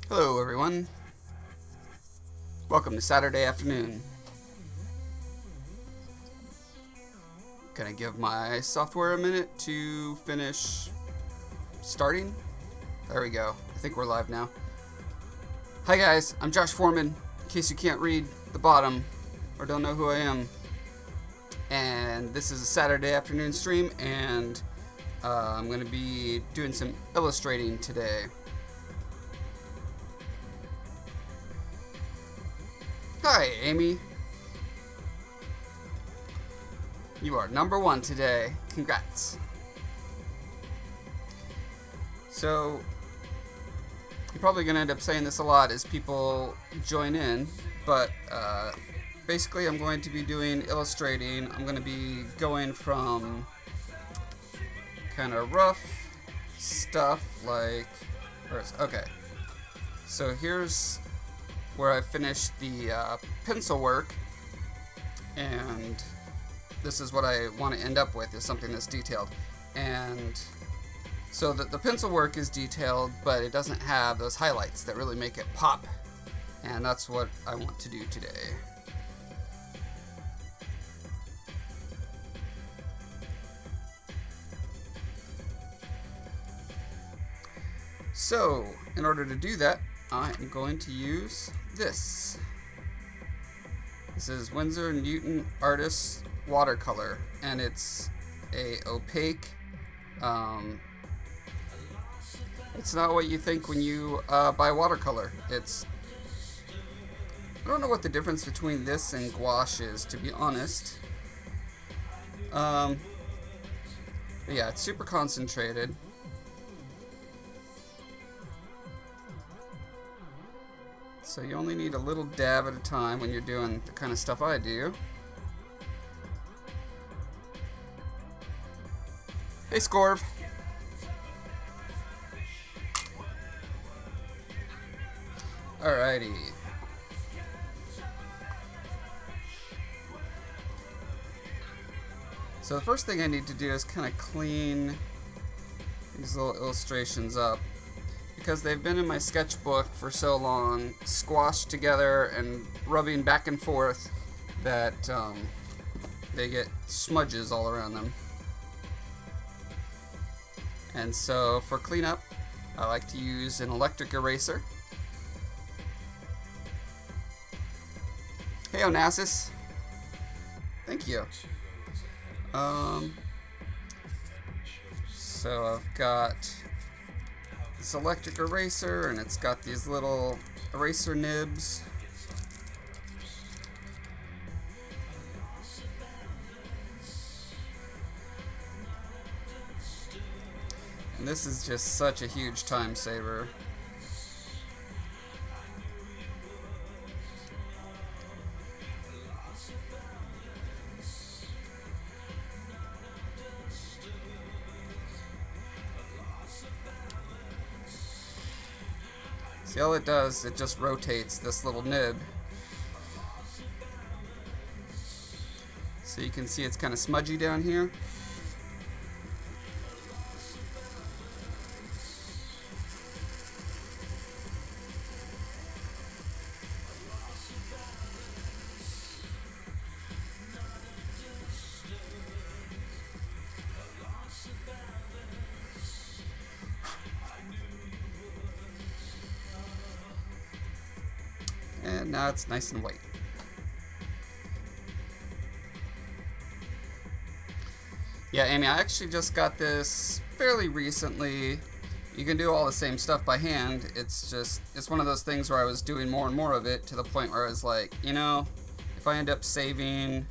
Hello everyone, welcome to Saturday afternoon. Gonna give my software a minute to finish starting. There we go, I think we're live now. Hi guys, I'm Josh Foreman, in case you can't read the bottom or don't know who I am. And this is a Saturday afternoon stream, and I'm gonna be doing some illustrating today. Hi, Amy. You are #1 today. Congrats. So, you're probably going to end up saying this a lot as people join in, but basically I'm going to be doing illustrating. I'm going to be going from kind of rough stuff like... Okay. So here's where I finished the pencil work, and this is what I want to end up with, is something that's detailed. And so the pencil work is detailed, but it doesn't have those highlights that really make it pop, and that's what I want to do today. So in order to do that, I'm going to use this. This is Winsor & Newton Artist Watercolor, and it's a opaque. It's not what you think when you buy watercolor. I don't know what the difference between this and gouache is, to be honest. But yeah, it's super concentrated. So you only need a little dab at a time when you're doing the kind of stuff I do. Hey, Scorv. Alrighty. So the first thing I need to do is kind of clean these little illustrations up, because they've been in my sketchbook for so long, squashed together and rubbing back and forth, that they get smudges all around them. And so for cleanup, I like to use an electric eraser. Hey, Onassis. Thank you. So I've got this electric eraser, and it's got these little eraser nibs. And this is just such a huge time saver. See, all it does, it just rotates this little nib. So you can see it's kind of smudgy down here. And now it's nice and white. Yeah, Amy, I actually just got this fairly recently. You can do all the same stuff by hand. It's one of those things where I was doing more and more of it, to the point where I was like, you know, if I end up saving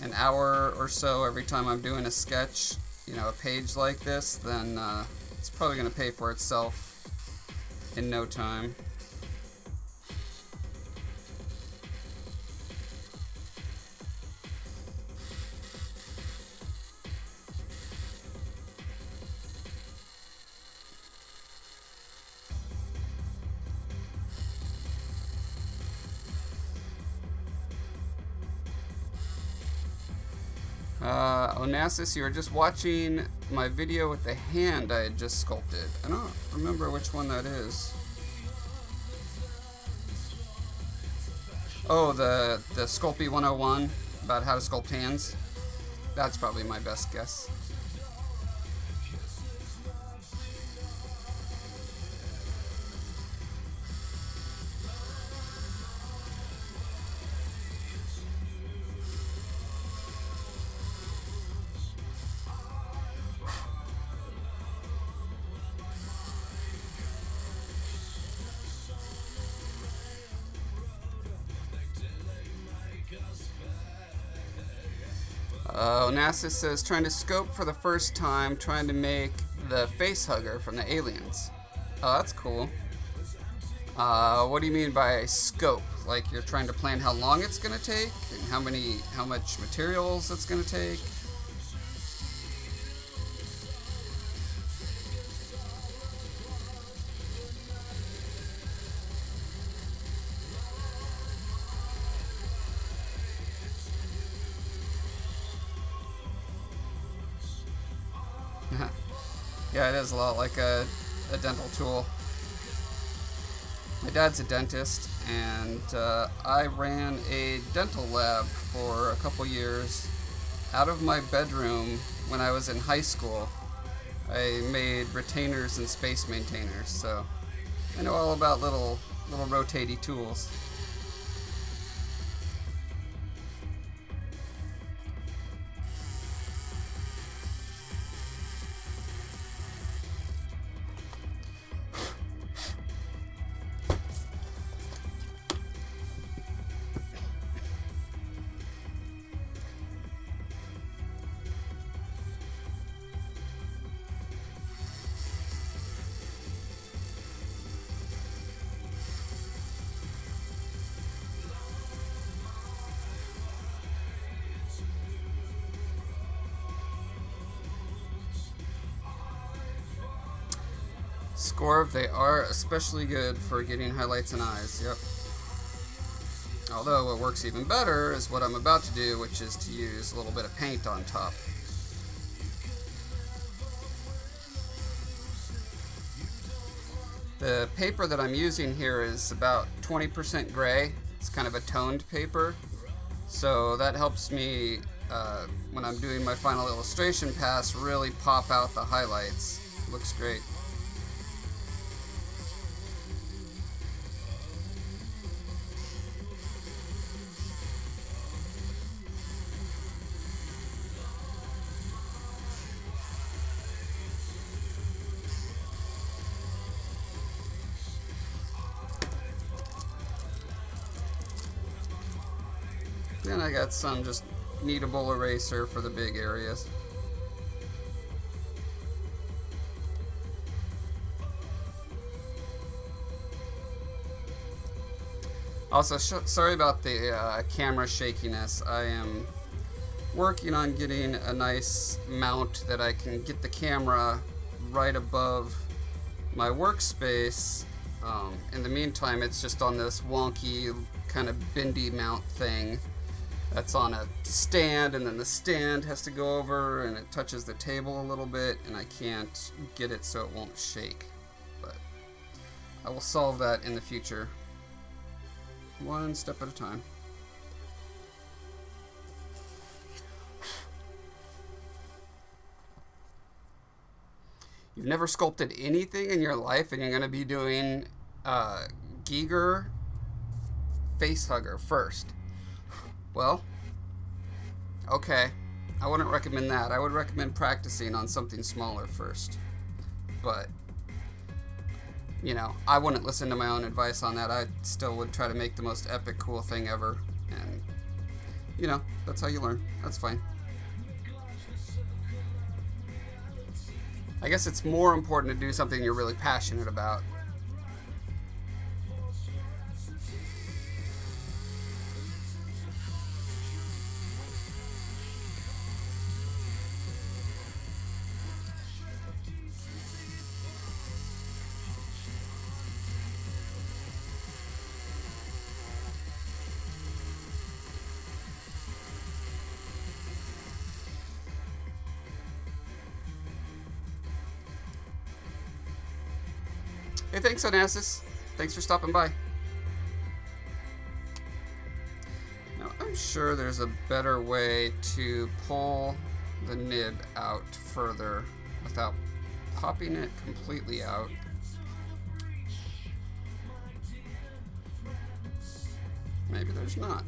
an hour or so every time I'm doing a sketch, you know, a page like this, then it's probably going to pay for itself in no time. Onassis, you were just watching my video with the hand I had just sculpted. I don't remember which one that is. Oh, the Sculpey 101 about how to sculpt hands. That's probably my best guess. Onassis says, trying to scope for the first time, trying to make the face hugger from the aliens. Oh, that's cool. What do you mean by scope? Like you're trying to plan how long it's gonna take and how much materials it's gonna take? Yeah, it is a lot like a dental tool. My dad's a dentist, and I ran a dental lab for a couple years out of my bedroom when I was in high school. I made retainers and space maintainers, so I know all about little rotatey tools. Scorv, they are especially good for getting highlights in eyes, yep. Although what works even better is what I'm about to do, which is to use a little bit of paint on top. The paper that I'm using here is about 20% gray. It's kind of a toned paper, so that helps me, when I'm doing my final illustration pass, really pop out the highlights. Looks great. Then I got some just kneadable eraser for the big areas. Also, sorry about the camera shakiness. I am working on getting a nice mount that I can get the camera right above my workspace. In the meantime, it's just on this wonky kind of bendy mount thing that's on a stand, and then the stand has to go over and it touches the table a little bit, and I can't get it so it won't shake. But I will solve that in the future, one step at a time. You've never sculpted anything in your life and you're going to be doing Giger face hugger first. Well, okay, I wouldn't recommend that. I would recommend practicing on something smaller first. But, you know, I wouldn't listen to my own advice on that. I still would try to make the most epic, cool thing ever. And, you know, that's how you learn. That's fine. I guess it's more important to do something you're really passionate about. Hey, thanks, Onassis. Thanks for stopping by. sure there's a better way to pull the nib out further without popping it completely out. Maybe there's not.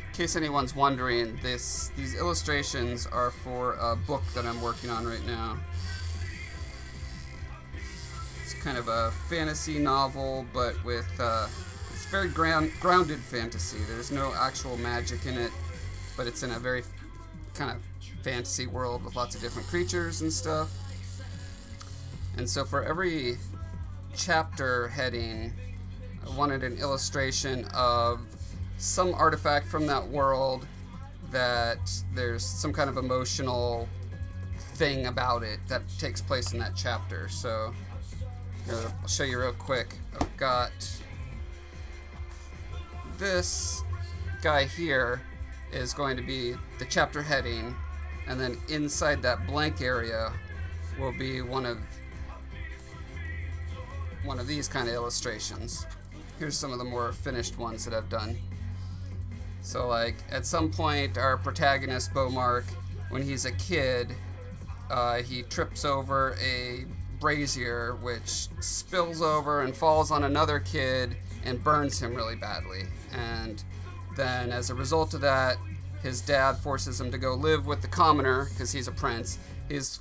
In case anyone's wondering, these illustrations are for a book that I'm working on right now. It's kind of a fantasy novel, but with it's very grounded fantasy. There's no actual magic in it, but it's in a very kind of fantasy world with lots of different creatures and stuff. And so for every chapter heading, I wanted an illustration of some artifact from that world that there's some kind of emotional thing about it that takes place in that chapter. So I'll show you real quick. I've got this guy here is going to be the chapter heading, and then inside that blank area will be one of these kind of illustrations. Here's some of the more finished ones that I've done. So like at some point our protagonist Beaumark, when he's a kid, he trips over a brazier which spills over and falls on another kid and burns him really badly. And then as a result of that, his dad forces him to go live with the commoner because he's a prince. He's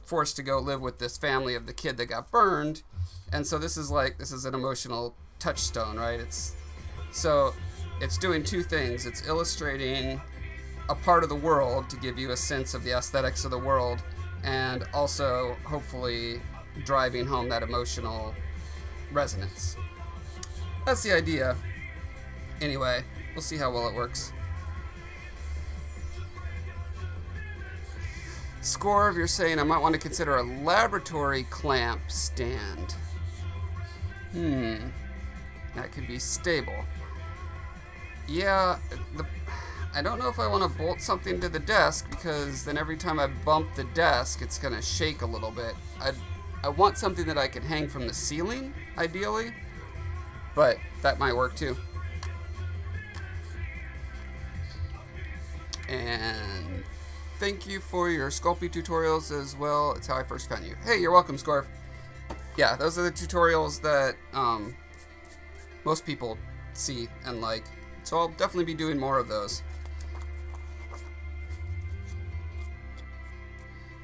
forced to go live with this family of the kid that got burned. And so this is an emotional touchstone, right? It's doing two things. It's illustrating a part of the world to give you a sense of the aesthetics of the world, and also hopefully driving home that emotional resonance. That's the idea. Anyway, we'll see how well it works. Score, you're saying I might want to consider a laboratory clamp stand. That could be stable. Yeah, I don't know if I want to bolt something to the desk, because then every time I bump the desk, it's going to shake a little bit. I want something that I can hang from the ceiling, ideally, but that might work too. And thank you for your Sculpey tutorials as well. It's how I first found you. Hey, you're welcome, Scorf. Yeah, those are the tutorials that most people see and like. So I'll definitely be doing more of those.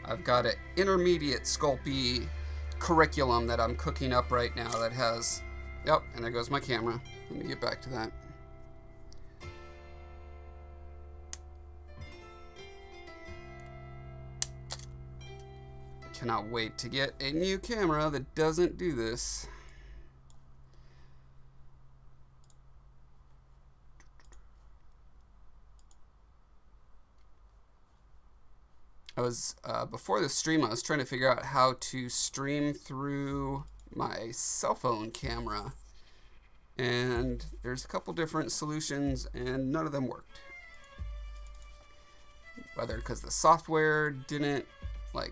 I've got an intermediate Sculpey curriculum that I'm cooking up right now that has... Yep, and there goes my camera. Let me get back to that. Cannot wait to get a new camera that doesn't do this. Before the stream, I was trying to figure out how to stream through my cell phone camera. And there's a couple different solutions, and none of them worked. Whether because the software didn't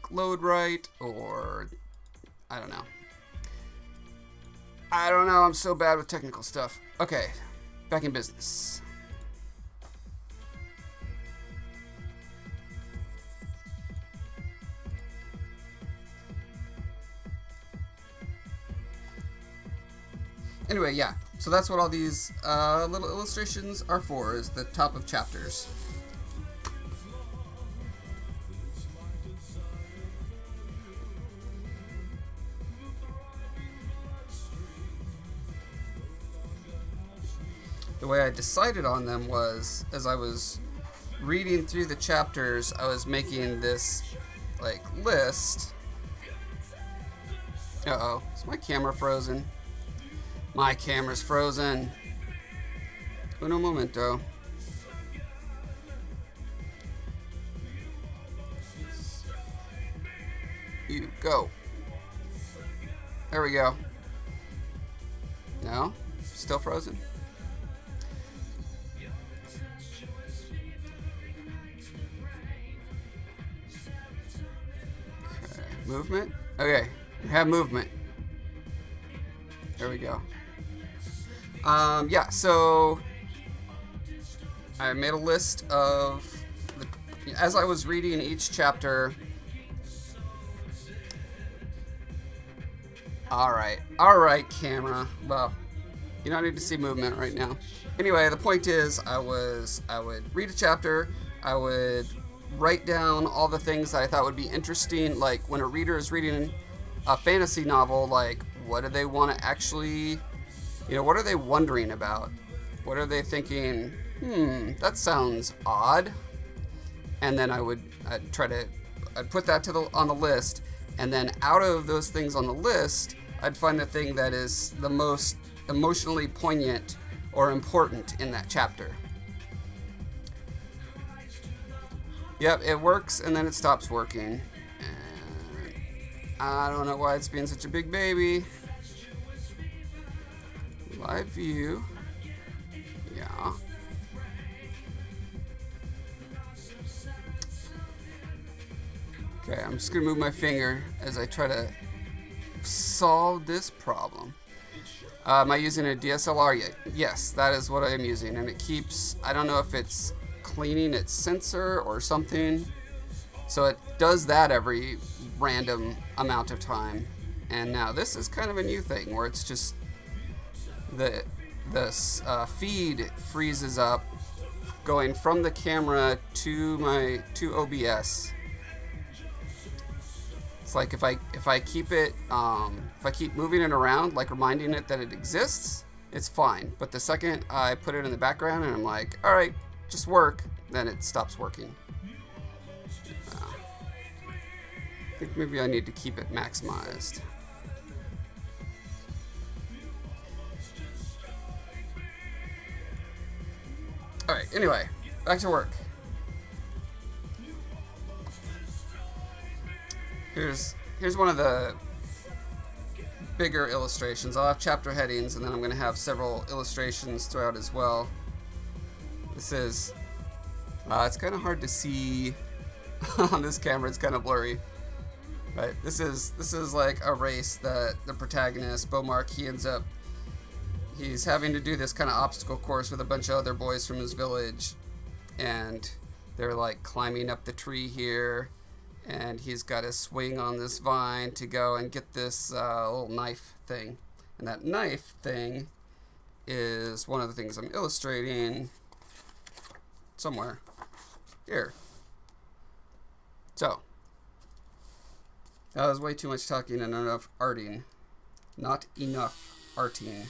load right, or I don't know. I'm so bad with technical stuff. Okay, back in business. Anyway, yeah, so that's what all these little illustrations are for, is the top of chapters. The way I decided on them was, as I was reading through the chapters, I was making this like list. Uh-oh, is my camera frozen? My camera's frozen. Uno momento. You go. There we go. No? Still frozen? Okay. Movement? Okay. We have movement. There we go. Yeah, so I made a list of as I was reading each chapter. Alright, camera. Well, you don't need to see movement right now. Anyway, the point is, I would read a chapter, I would write down all the things that I thought would be interesting, like when a reader is reading a fantasy novel, like what do they want to actually, what are they wondering about? What are they thinking, that sounds odd? And then I'd put that on the list, and then out of those things on the list, I'd find the thing that is the most emotionally poignant or important in that chapter. Yep, it works, and then it stops working. And I don't know why it's being such a big baby. Live view. Yeah. Okay, I'm just gonna move my finger as I try to solve this problem. Am I using a DSLR yet? Yes, that is what I am using, and it keeps, I don't know if it's cleaning its sensor or something, so it does that every random amount of time. And now this is kind of a new thing where it's just the feed freezes up going from the camera to OBS. It's like if I keep it if I keep moving it around, like reminding it that it exists, it's fine. But the second I put it in the background and I'm like, all right, just work, then it stops working. I think maybe I need to keep it maximized. All right, anyway, back to work. Here's one of the bigger illustrations. I'll have chapter headings, and then I'm going to have several illustrations throughout as well. This is, it's kind of hard to see on this camera. It's kind of blurry. Right. This is like a race that the protagonist, Beaumark, he's having to do this kind of obstacle course with a bunch of other boys from his village, and they're like climbing up the tree here, and he's got to swing on this vine to go and get this little knife thing. And that knife thing is one of the things I'm illustrating somewhere here. So that was way too much talking and not enough arting. Not enough arting.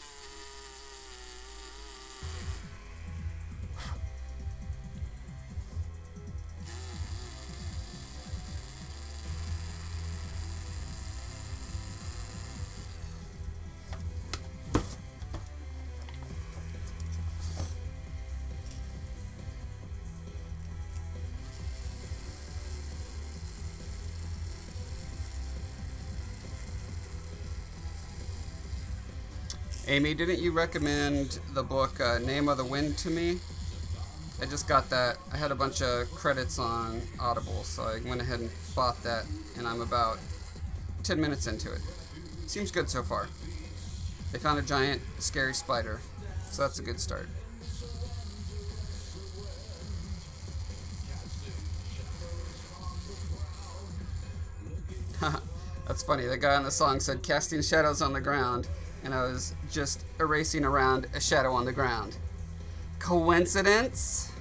Amy, didn't you recommend the book Name of the Wind to me? I just got that. I had a bunch of credits on Audible, so I went ahead and bought that, and I'm about 10 minutes into it. Seems good so far. They found a giant, scary spider, so that's a good start. That's funny. The guy on the song said, "Casting shadows on the ground," and I was just erasing around a shadow on the ground. Coincidence?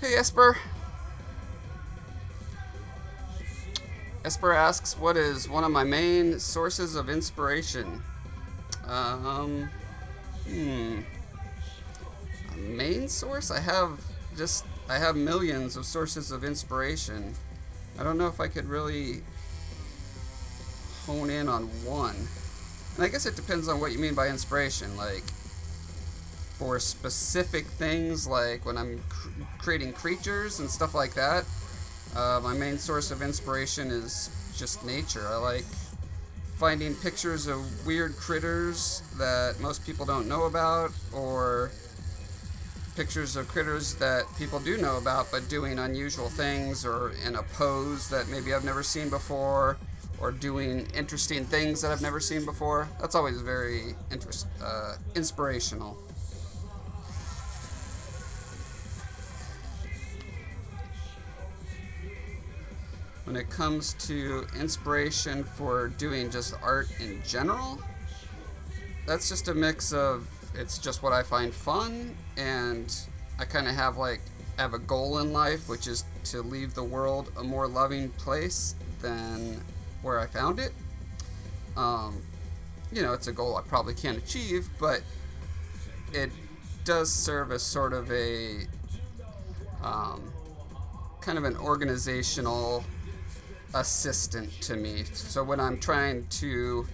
Hey, Esper. Esper asks, what is one of my main sources of inspiration? A main source? I have millions of sources of inspiration. I don't know if I could really hone in on one. And I guess it depends on what you mean by inspiration. Like, for specific things, like when I'm creating creatures and stuff like that, my main source of inspiration is just nature. I like finding pictures of weird critters that most people don't know about, or pictures of critters that people do know about but doing unusual things, or in a pose that maybe I've never seen before, or doing interesting things that I've never seen before. That's always very inspirational. When it comes to inspiration for doing just art in general, that's just a mix of, it's just what I find fun, and I kind of have a goal in life, which is to leave the world a more loving place than where I found it. You know, it's a goal I probably can't achieve, but it does serve as sort of a kind of an organizational assistant to me. So when I'm trying to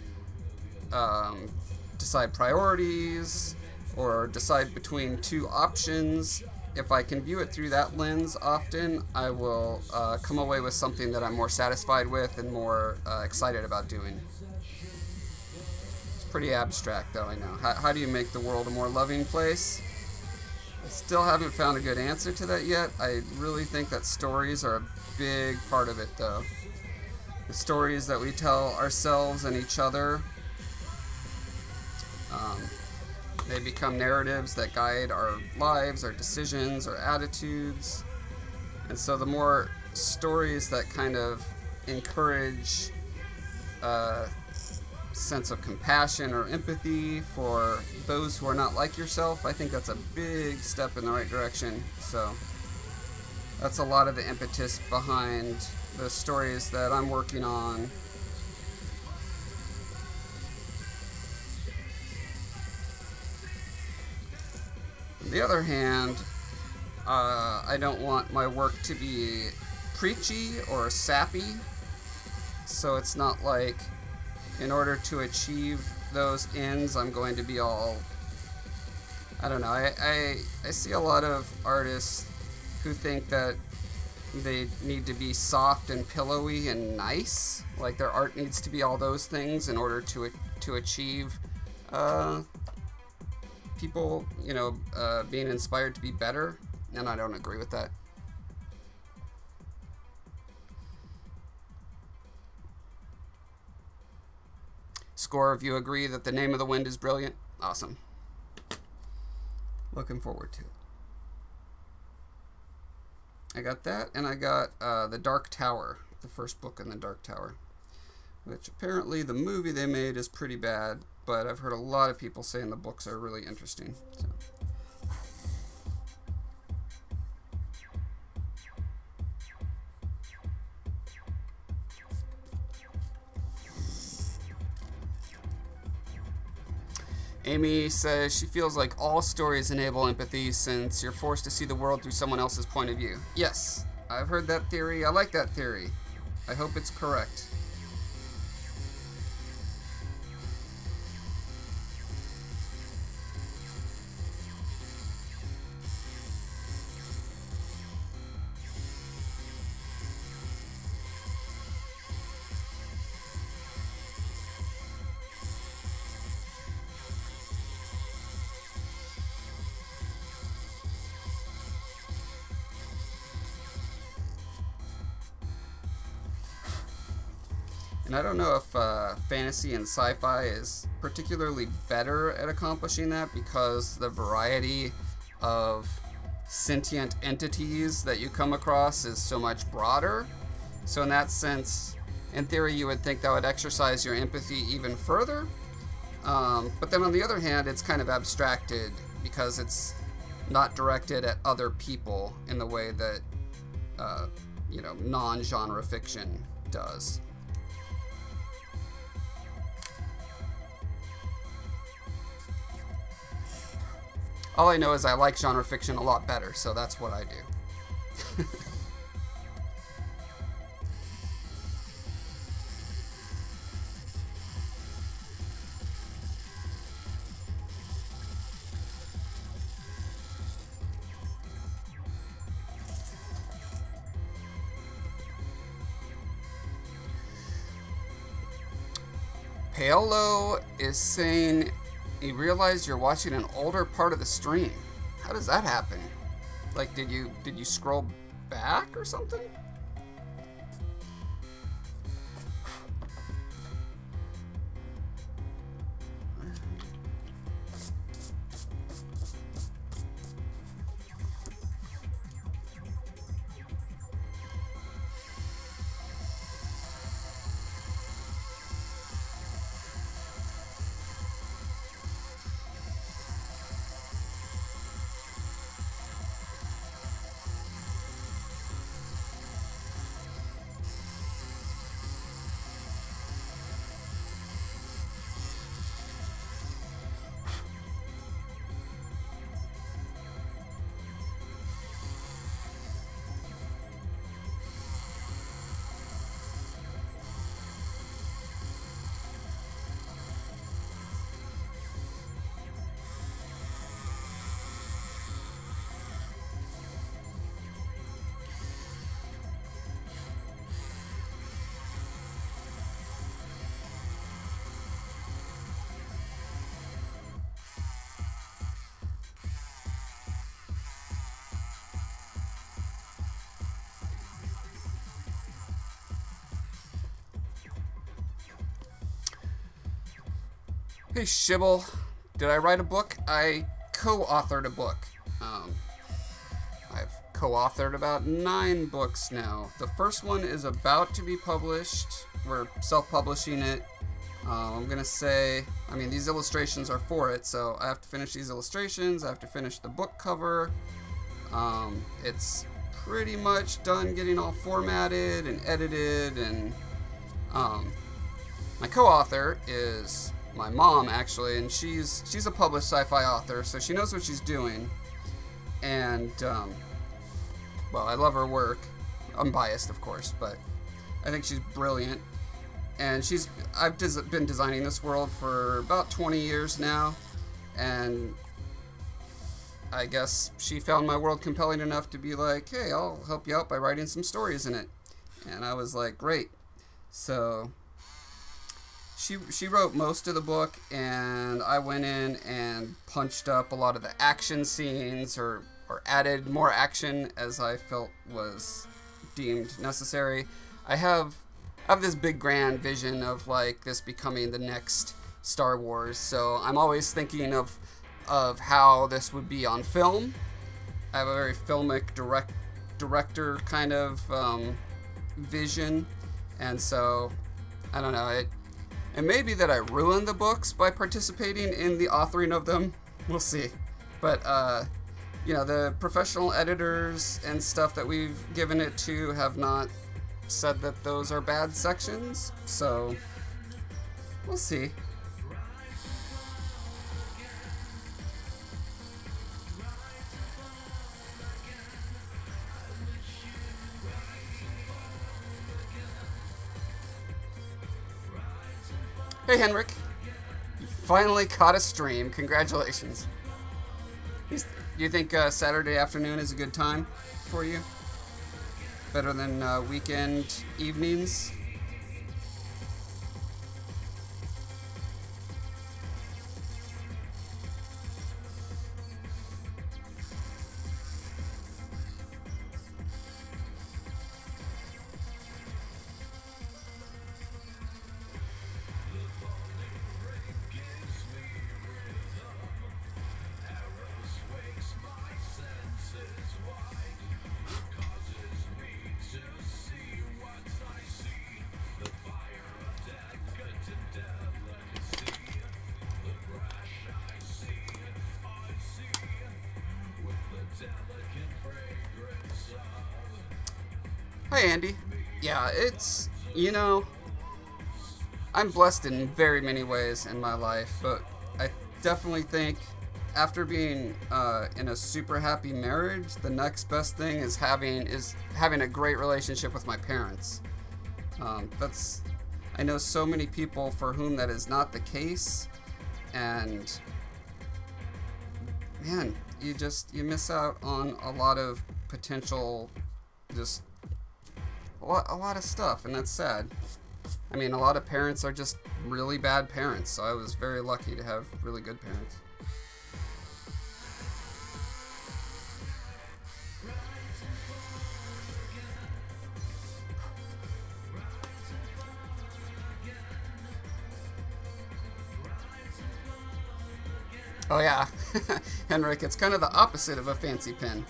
decide priorities or decide between two options, if I can view it through that lens often, I will come away with something that I'm more satisfied with and more excited about doing. It's pretty abstract though, I know. How do you make the world a more loving place? I still haven't found a good answer to that yet. I really think that stories are a big part of it though. The stories that we tell ourselves and each other, they become narratives that guide our lives, our decisions, our attitudes. And so the more stories that kind of encourage a sense of compassion or empathy for those who are not like yourself, I think that's a big step in the right direction. So that's a lot of the impetus behind the stories that I'm working on. On the other hand, I don't want my work to be preachy or sappy, so it's not like in order to achieve those ends I'm going to be all, I don't know, I see a lot of artists who think that they need to be soft and pillowy and nice, like their art needs to be all those things in order to achieve people, you know, being inspired to be better, and I don't agree with that. Score, if you agree that The Name of the Wind is brilliant, awesome. Looking forward to it. I got that, and I got The Dark Tower, the first book in The Dark Tower, which apparently the movie they made is pretty bad, but I've heard a lot of people saying the books are really interesting. So. Amy says she feels like all stories enable empathy since you're forced to see the world through someone else's point of view. Yes, I've heard that theory. I like that theory. I hope it's correct. And I don't know if fantasy and sci-fi is particularly better at accomplishing that because the variety of sentient entities that you come across is so much broader. So in that sense, in theory, you would think that would exercise your empathy even further. But then on the other hand, it's kind of abstracted because it's not directed at other people in the way that, you know, non-genre fiction does. All I know is I like genre fiction a lot better, so that's what I do. Paolo is saying he realized you're watching an older part of the stream. How does that happen? Like, did you scroll back or something? Hey Shibble, did I write a book? I co-authored a book. I've co-authored about 9 books now. The first one is about to be published. We're self-publishing it. I'm gonna say, I mean, these illustrations are for it, so I have to finish these illustrations. I have to finish the book cover. It's pretty much done getting all formatted and edited, and my co-author is my mom, actually, and she's a published sci-fi author, so she knows what she's doing. And well, I love her work. I'm biased, of course, but I think she's brilliant. And I've been designing this world for about 20 years now, and I guess she found my world compelling enough to be like, hey, I'll help you out by writing some stories in it. And I was like, great. So she wrote most of the book, and I went in and punched up a lot of the action scenes, or added more action as I felt was deemed necessary. I have this big grand vision of like this becoming the next Star Wars, so I'm always thinking of how this would be on film. I have a very filmic director kind of vision, and so I don't know, it may be that I ruined the books by participating in the authoring of them. We'll see. But you know, the professional editors and stuff that we've given it to have not said that those are bad sections, so we'll see. Hey Henrik, you finally caught a stream. Congratulations. Do you think Saturday afternoon is a good time for you? Better than weekend evenings? Hey, Andy. Yeah, it's, you know, I'm blessed in very many ways in my life, but I definitely think after being in a super happy marriage, the next best thing is having a great relationship with my parents. That's I know so many people for whom that is not the case, and man, you miss out on a lot of potential, just a lot of stuff, and that's sad. I mean, a lot of parents are just really bad parents, so I was very lucky to have really good parents. Oh yeah, Henrik, it's kind of the opposite of a fancy pen.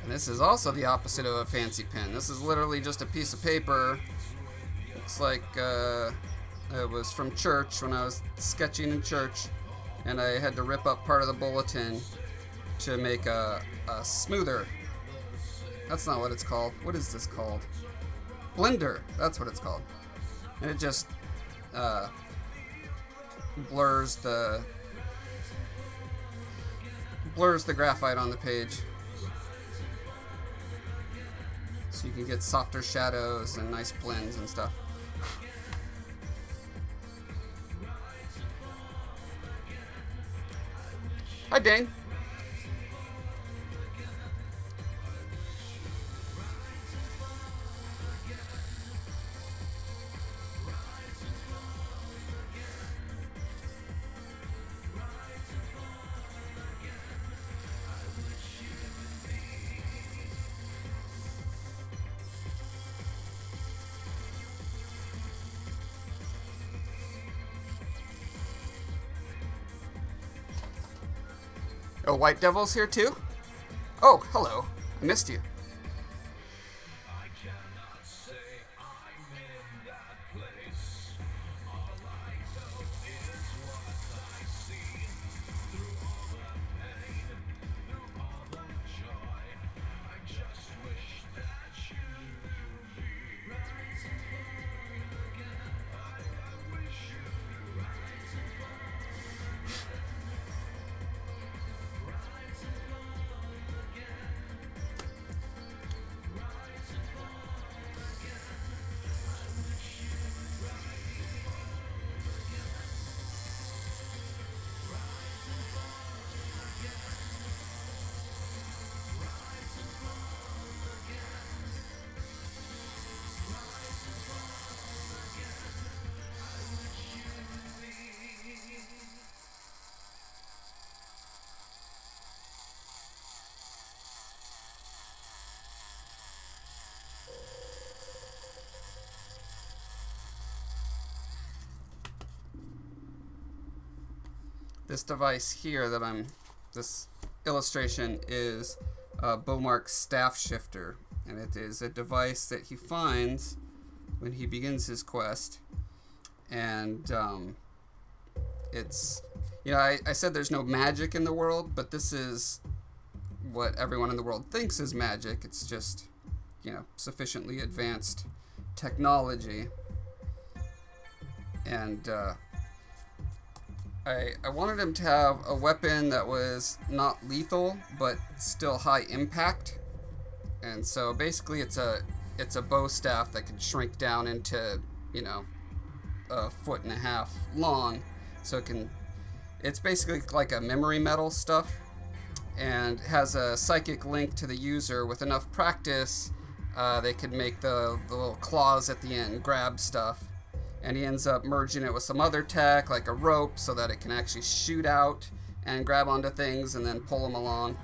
And this is also the opposite of a fancy pen. This is literally just a piece of paper. Looks like it was from church when I was sketching in church, and I had to rip up part of the bulletin to make a smoother. That's not what it's called. What is this called? Blender. That's what it's called. And it just blurs the graphite on the page, so you can get softer shadows and nice blends and stuff. Hi, Dane. Oh, White Devil's here too? Oh, hello. I missed you. This device here this illustration is Beaumark's staff shifter, and it is a device that he finds when he begins his quest. And it's, you know, I said there's no magic in the world, but this is what everyone in the world thinks is magic. It's just, you know, sufficiently advanced technology. And I wanted him to have a weapon that was not lethal, but still high impact. And so basically it's a bow staff that can shrink down into, you know, 1.5 feet long. So it's basically like a memory metal stuff, and has a psychic link to the user. With enough practice, they could make the little claws at the end grab stuff. And he ends up merging it with some other tech, like a rope, so that it can actually shoot out and grab onto things and then pull them along.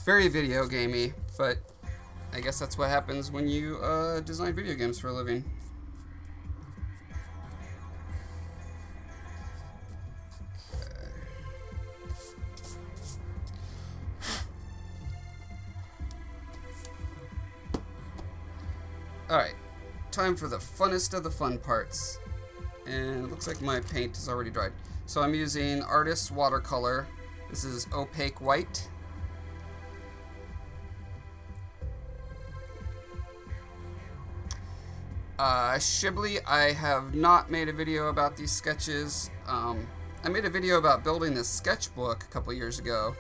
Very video gamey, but I guess that's what happens when you design video games for a living. Alright. time for the funnest of the fun parts. And it looks like my paint is already dried. So I'm using Artist Watercolor. This is opaque white. Shibli, I have not made a video about these sketches. I made a video about building this sketchbook a couple years ago.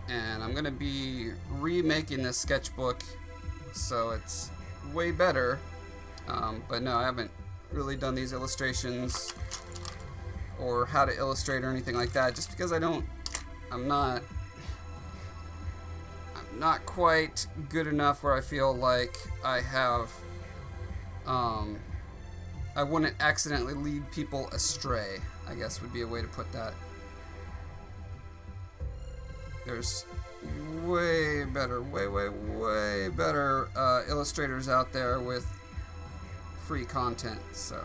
And I'm going to be remaking this sketchbook so it's way better. But no, I haven't really done these illustrations or how to illustrate or anything like that, just because I'm not quite good enough where I feel like I have, I wouldn't accidentally lead people astray, I guess would be a way to put that. There's way better, way better illustrators out there with free content, so.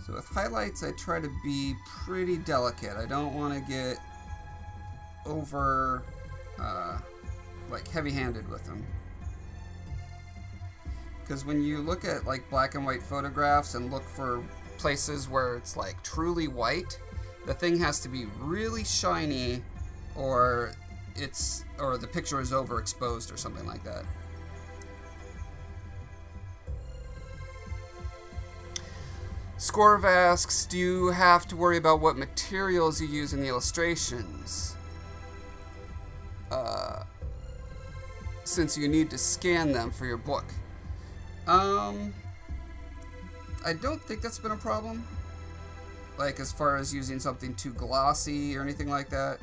So with highlights, I try to be pretty delicate. I don't want to get over, like, heavy-handed with them. Because when you look at, like, black and white photographs and look for places where it's, like, truly white, the thing has to be really shiny, or the picture is overexposed or something like that. Scorv asks, do you have to worry about what materials you use in the illustrations? Since you need to scan them for your book. I don't think that's been a problem. Like, as far as using something too glossy or anything like that.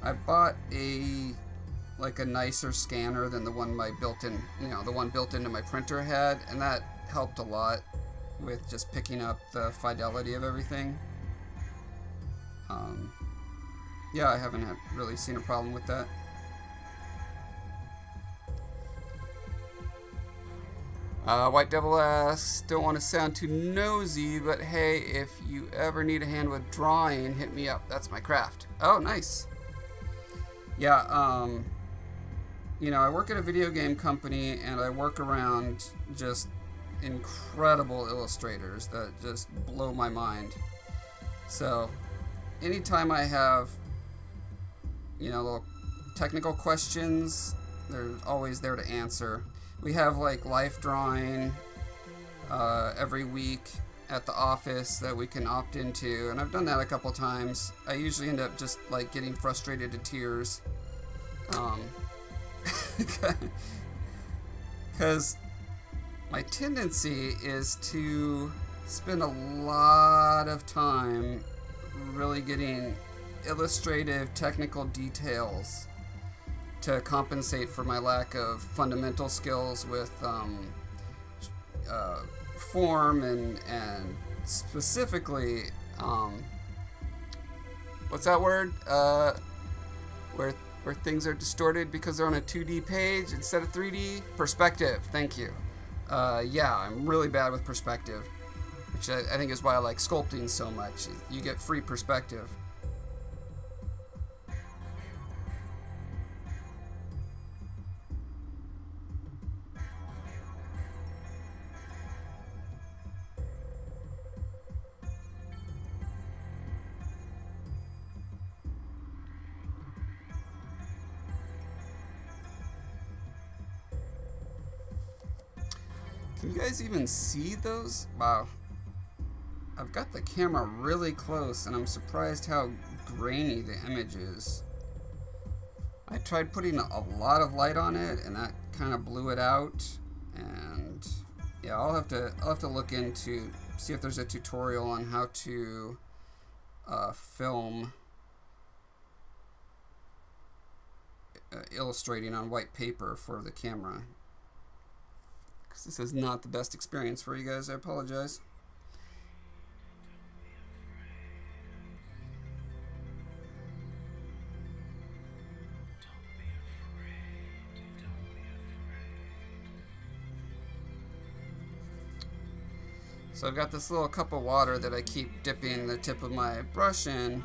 I bought a nicer scanner than the one the one built into my printer had, and that helped a lot with just picking up the fidelity of everything. Yeah, I haven't really seen a problem with that. White Devil asks, don't want to sound too nosy, but hey, if you ever need a hand with drawing, hit me up. That's my craft. Oh, nice. Yeah, you know, I work at a video game company, and I work around just incredible illustrators that just blow my mind. So anytime I have, you know, little technical questions, they're always there to answer. We have like life drawing every week at the office that we can opt into, and I've done that a couple times. I usually end up just like getting frustrated to tears, because my tendency is to spend a lot of time really getting illustrative technical details to compensate for my lack of fundamental skills with form and specifically what's that word, where things are distorted because they're on a 2D page instead of 3D? Perspective. Thank you. Yeah, I'm really bad with perspective, which I think is why I like sculpting so much. You get free perspective. Can you guys even see those? Wow. I've got the camera really close, and I'm surprised how grainy the image is. I tried putting a lot of light on it, and that kind of blew it out. And yeah, I'll have to look into, see if there's a tutorial on how to film illustrating on white paper for the camera. This is not the best experience for you guys. I apologize. So I've got this little cup of water that I keep dipping the tip of my brush in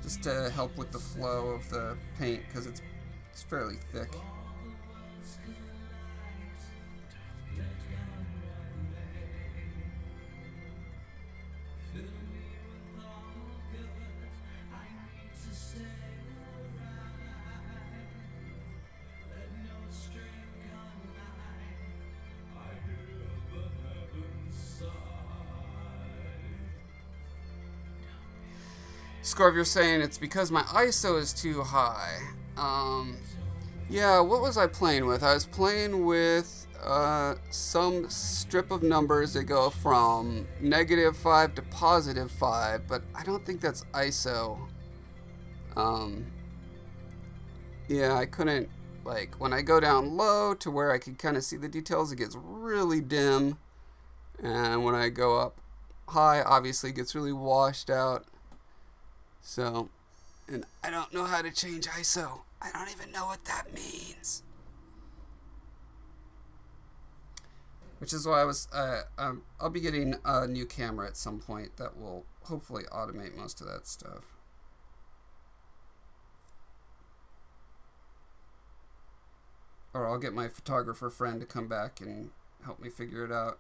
just to help with the flow of the paint because it's fairly thick. Scorv, you're saying it's because my ISO is too high. Yeah, what was I playing with? I was playing with some strip of numbers that go from -5 to +5, but I don't think that's ISO. Yeah, I couldn't, like, when I go down low to where I can kind of see the details, it gets really dim. And when I go up high, obviously it gets really washed out. So, and I don't know how to change ISO. I don't even know what that means. Which is why I'll be getting a new camera at some point that will hopefully automate most of that stuff. Or I'll get my photographer friend to come back and help me figure it out.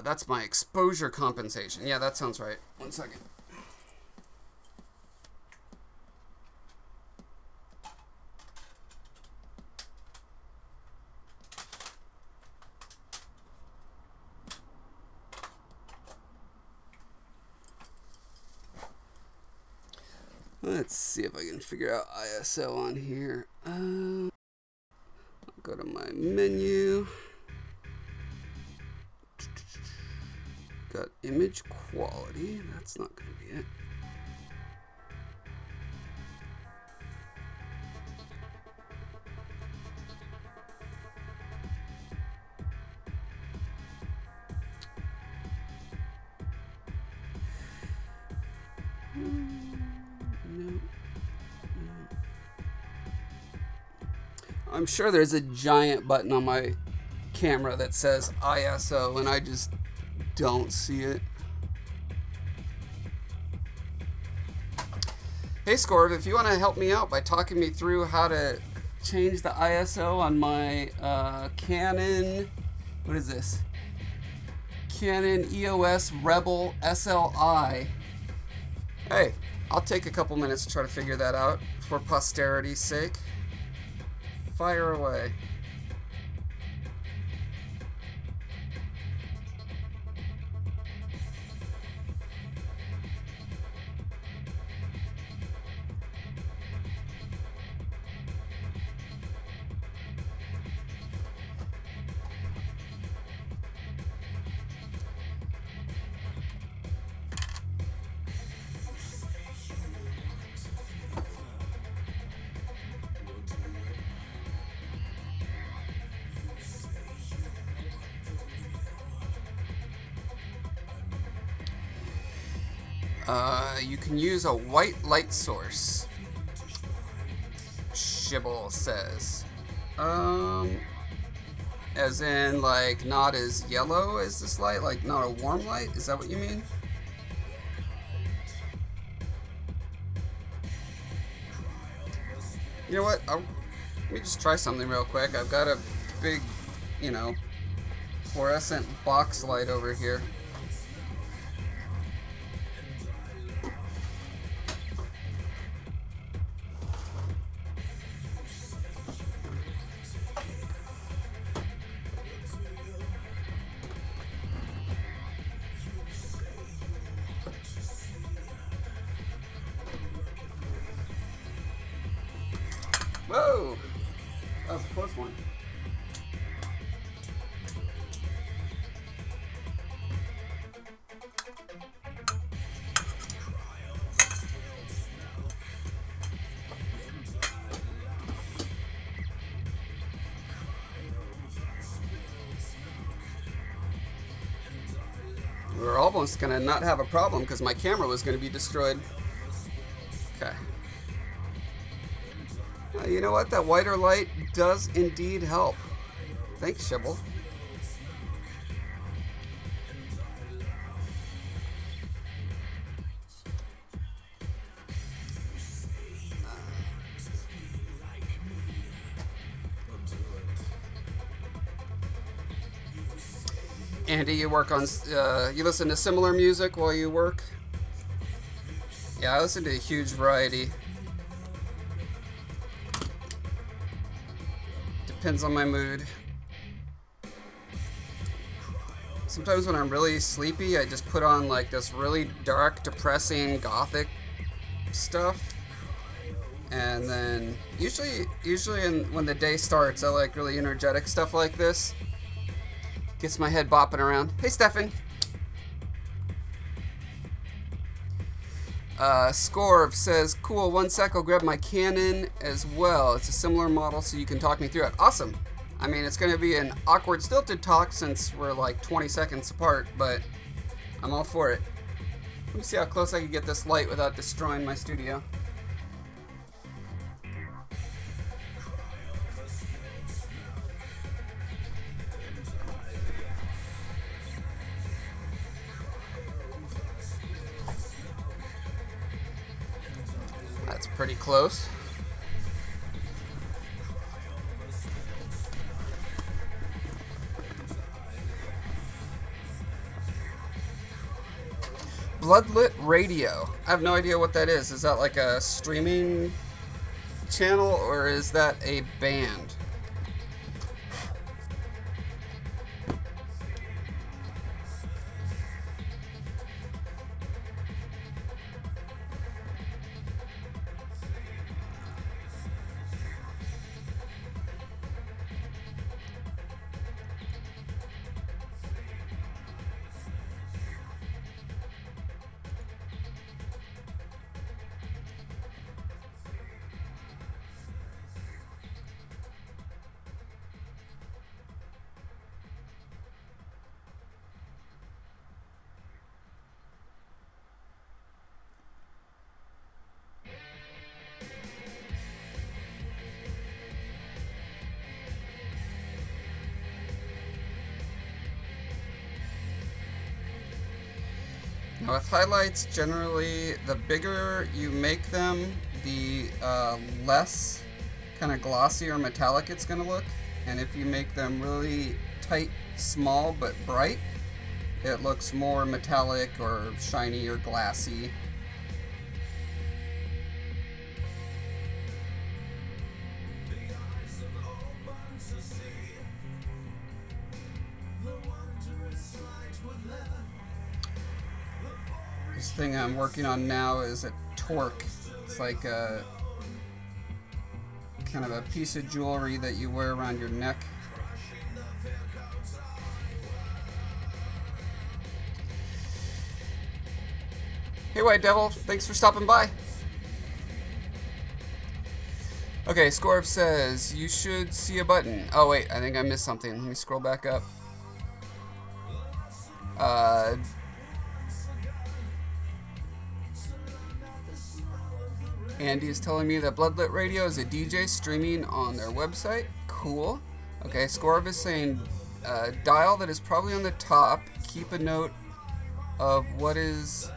That's my exposure compensation. Yeah, that sounds right. 1 second. Let's see if I can figure out ISO on here. I'll go to my menu. Got image quality. That's not going to be it. No. I'm sure there's a giant button on my camera that says ISO, and I just don't see it. Hey Scorv, if you want to help me out by talking me through how to change the ISO on my Canon, what is this? Canon EOS Rebel SLI. Hey, I'll take a couple minutes to try to figure that out for posterity's sake. Fire away. You can use a white light source. Shibble says. As in, like, not as yellow as this light? Like, not a warm light? Is that what you mean? You know what? Let me just try something real quick. I've got a big, you know, fluorescent box light over here. Whoa! That was a close one. We were almost gonna not have a problem because my camera was gonna be destroyed. Okay. You know what? That whiter light does indeed help. Thanks, Shibble. Andy, you work on, you listen to similar music while you work? Yeah, I listen to a huge variety. Depends on my mood. Sometimes when I'm really sleepy, I just put on like this really dark, depressing, gothic stuff. And then usually when the day starts, I like really energetic stuff like this. Gets my head bopping around. Hey, Stefan. Scorv says, cool, 1 sec, I'll grab my Canon as well. It's a similar model, so you can talk me through it. Awesome. I mean, it's going to be an awkward, stilted talk since we're like 20 seconds apart, but I'm all for it. Let me see how close I can get this light without destroying my studio. That's pretty close. Bloodlit Radio. I have no idea what that is. Is that like a streaming channel or is that a band? Now with highlights, generally the bigger you make them, the less kind of glossy or metallic it's going to look. And if you make them really tight, small, but bright, it looks more metallic or shiny or glassy. This thing I'm working on now is a torque. It's like a kind of a piece of jewelry that you wear around your neck. Hey White Devil, thanks for stopping by. Okay, Scorv says you should see a button. Oh wait, I think I missed something. Let me scroll back up. Andy is telling me that Bloodlit Radio is a DJ streaming on their website. Cool. Okay, Scorv is saying dial that is probably on the top. Keep a note of what is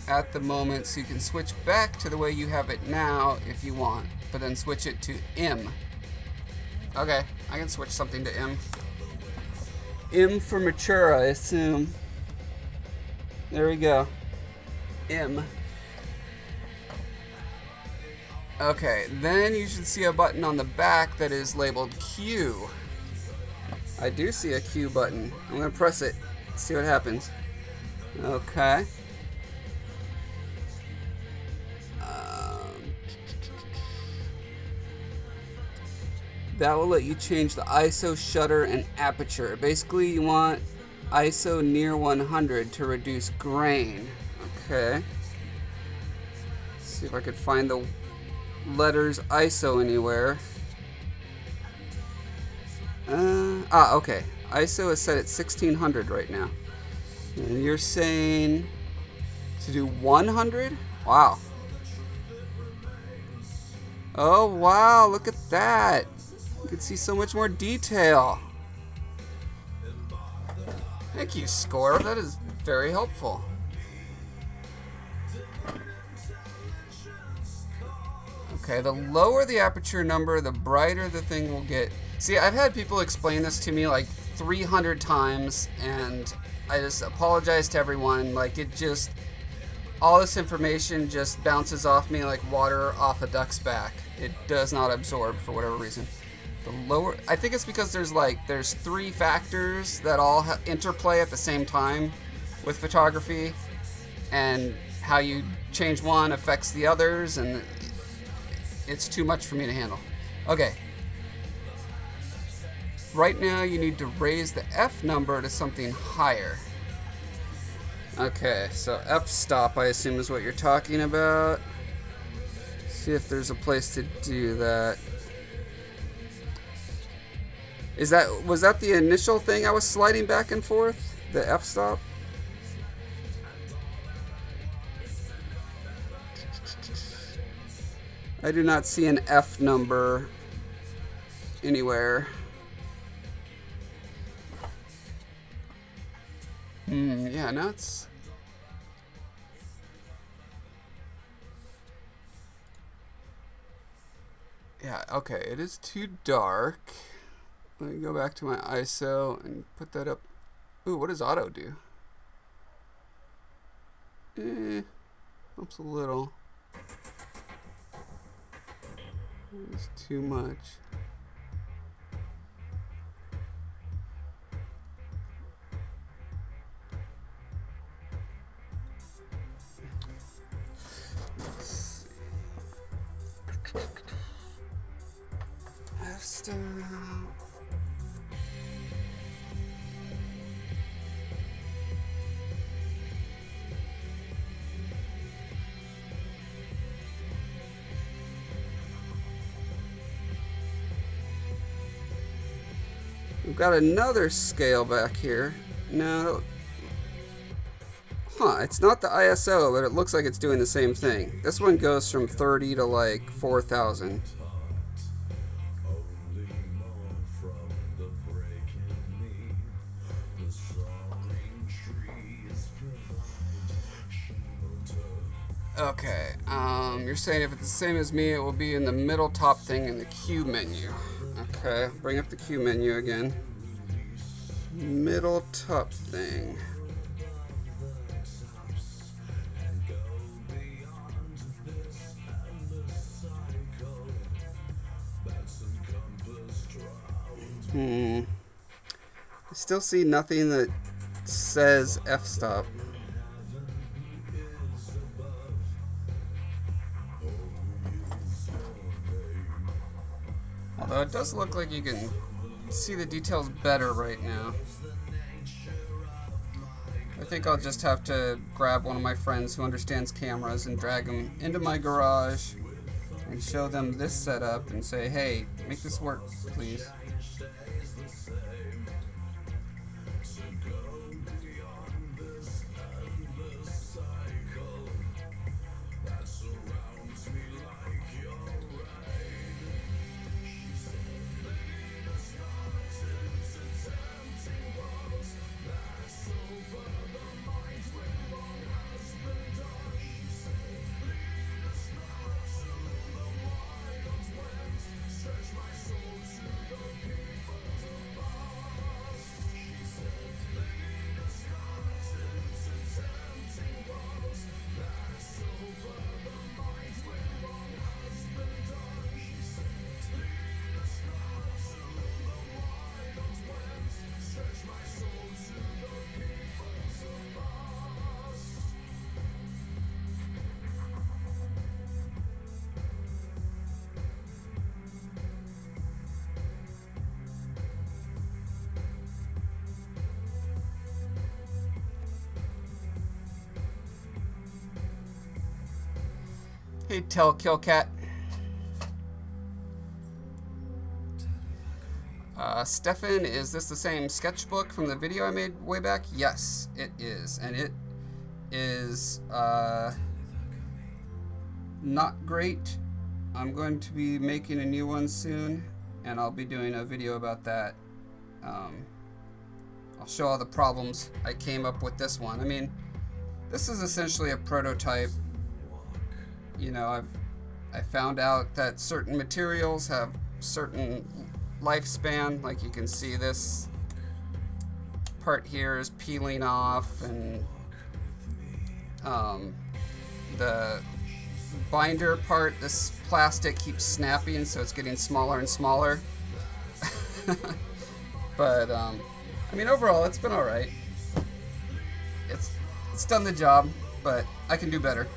at the moment so you can switch back to the way you have it now if you want, but then switch it to M. Okay, I can switch something to M. M for mature, I assume. There we go. M. Okay, then you should see a button on the back that is labeled Q. I do see a Q button. I'm going to press it, see what happens. Okay. That will let you change the ISO, shutter, and aperture. Basically, you want ISO near 100 to reduce grain. Okay. Let's see if I could find the letters ISO anywhere. Okay. ISO is set at 1600 right now. And you're saying to do 100? Wow. Oh wow, look at that. You can see so much more detail. Thank you, Score. That is very helpful. Okay, the lower the aperture number, the brighter the thing will get. See, I've had people explain this to me like 300 times, and I just apologize to everyone. Like, it just, all this information just bounces off me like water off a duck's back. It does not absorb for whatever reason. The lower, I think it's because there's 3 factors that all interplay at the same time with photography, and how you change one affects the others, and it's too much for me to handle. Okay. Right now you need to raise the F number to something higher. Okay, so f-stop I assume is what you're talking about. See if there's a place to do that. Was that the initial thing I was sliding back and forth? The f-stop? I do not see an F number anywhere. Yeah, now it's... Yeah, okay, it is too dark. Let me go back to my ISO and put that up. Ooh, what does auto do? Helps a little. It's too much. F-stop. We've got another scale back here. No. Huh, it's not the ISO, but it looks like it's doing the same thing. This one goes from 30 to like 4,000. Okay, you're saying if it's the same as me, it will be in the middle top thing in the Q menu. Okay, bring up the Q menu again. Middle top thing. I still see nothing that says f-stop. Although it does look like you can see the details better right now. I think I'll just have to grab one of my friends who understands cameras and drag them into my garage and show them this setup and say, hey, make this work, please. Hey, tell Kill Cat. Stefan, is this the same sketchbook from the video I made way back? Yes, it is. And it is not great I'm going to be making a new one soon, and I'll be doing a video about that. I'll show all the problems I came up with this one. I mean, this is essentially a prototype. You know, I found out that certain materials have certain lifespan. Like you can see, this part here is peeling off, and the binder part, this plastic keeps snapping, so it's getting smaller and smaller. But I mean, overall it's been alright. It's done the job, but I can do better.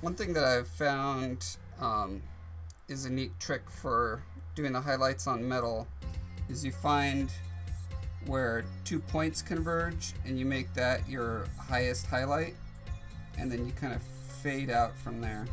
One thing that I've found is a neat trick for doing the highlights on metal is you find where 2 points converge and you make that your highest highlight, and then you kind of fade out from there.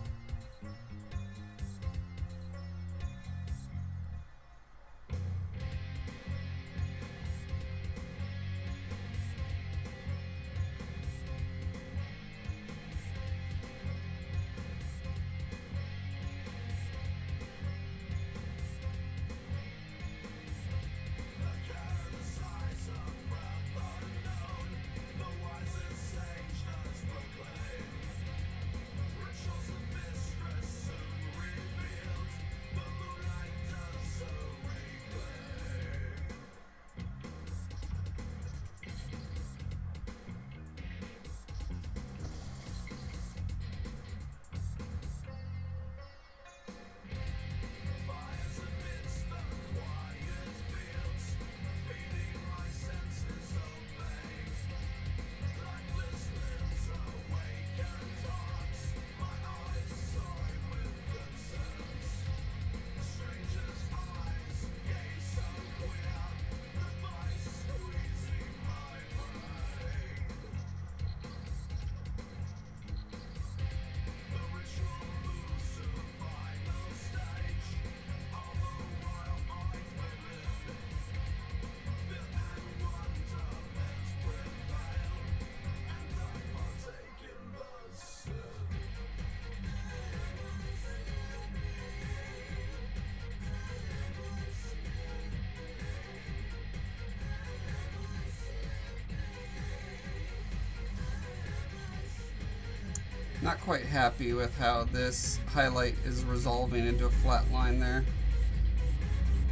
Not quite happy with how this highlight is resolving into a flat line there.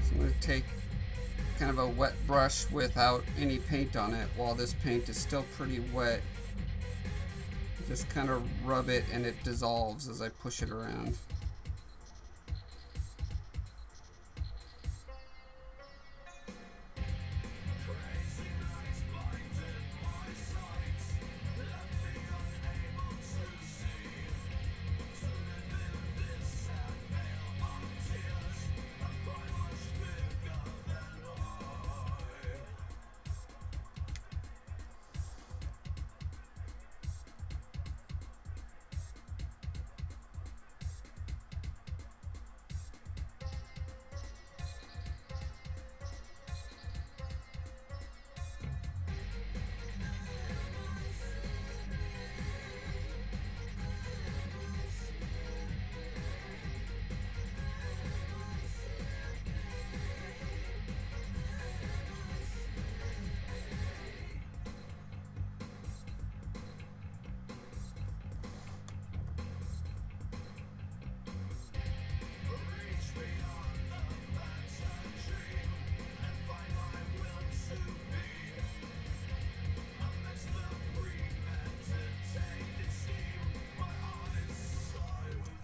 So I'm going to take kind of a wet brush without any paint on it while this paint is still pretty wet. Just kind of rub it and it dissolves as I push it around.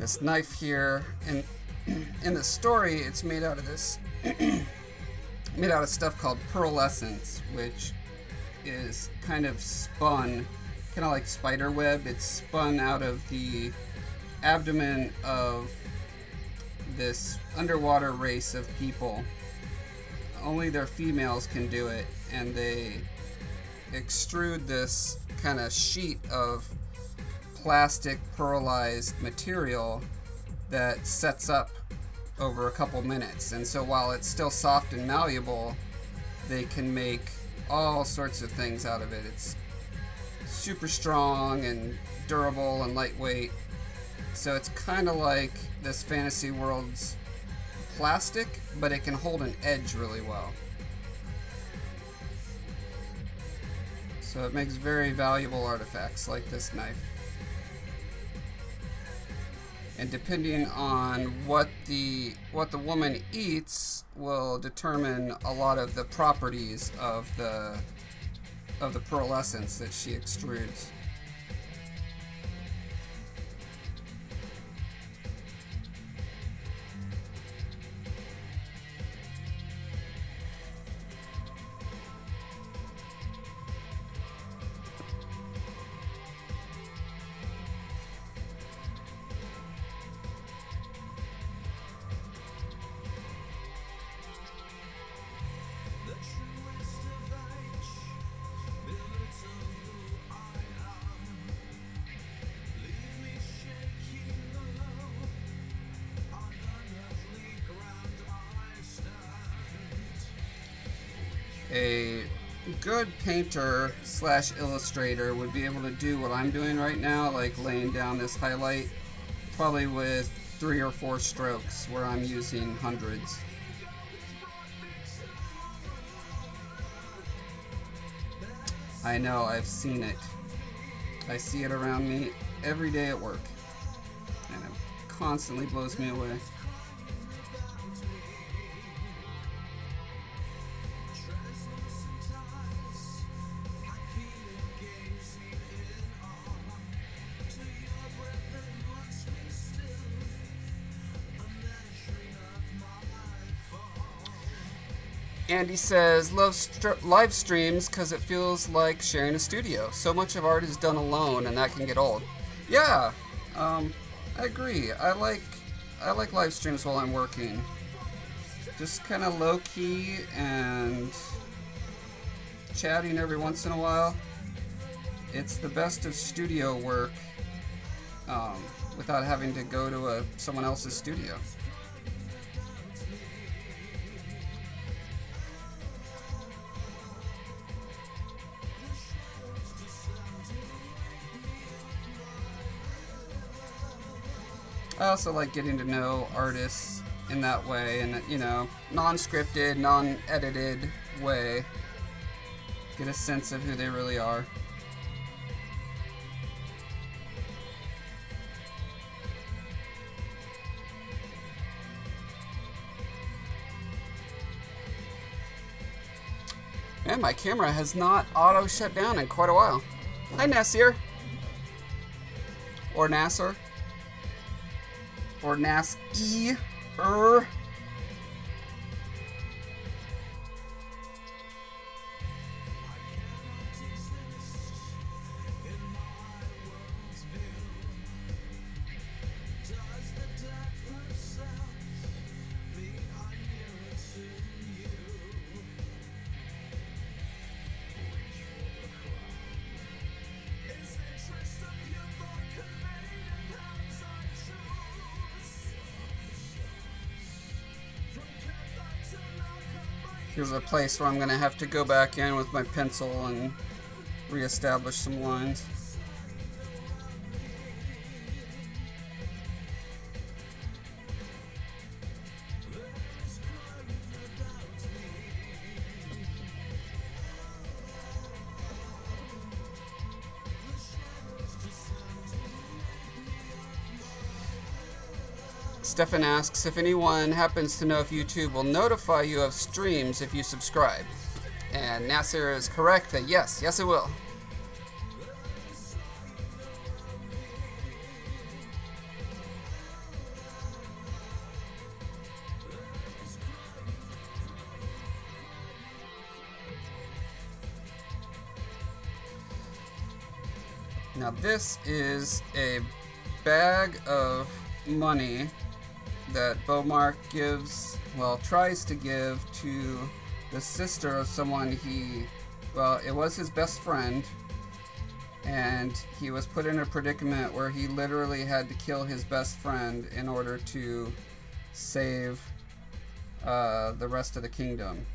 this knife here, and in the story, it's made out of this, made out of stuff called pearlescence, which is kind of spun, kind of like spider web. It's spun out of the abdomen of this underwater race of people. Only their females can do it, and they extrude this kind of sheet of plastic pearlized material that sets up over a couple minutes. And so while it's still soft and malleable, they can make all sorts of things out of it. It's super strong and durable and lightweight. So it's kind of like this fantasy world's plastic, but it can hold an edge really well. So it makes very valuable artifacts like this knife. And depending on what the woman eats will determine a lot of the properties of the pearlescence that she extrudes. A good painter slash illustrator would be able to do what I'm doing right now, like laying down this highlight, probably with 3 or 4 strokes, where I'm using hundreds. I know, I've seen it. I see it around me every day at work, and it constantly blows me away. Andy says, love live streams because it feels like sharing a studio. So much of art is done alone, and that can get old. Yeah, I agree. I like live streams while I'm working. Just kind of low key and chatting every once in a while. It's the best of studio work without having to go to someone else's studio. I also like getting to know artists in that way, and you know, non-scripted, non-edited way. Get a sense of who they really are. Man, my camera has not auto shut down in quite a while. Hi, Nasir. Or Nasser. Or Nas-E-er. Here's a place where I'm going to have to go back in with my pencil and reestablish some lines. Stefan asks if anyone happens to know if YouTube will notify you of streams if you subscribe. And Nasser is correct that yes it will. Now this is a bag of money that Beaumark gives, well, tries to give to the sister of someone well, it was his best friend, and he was put in a predicament where he literally had to kill his best friend in order to save the rest of the kingdom.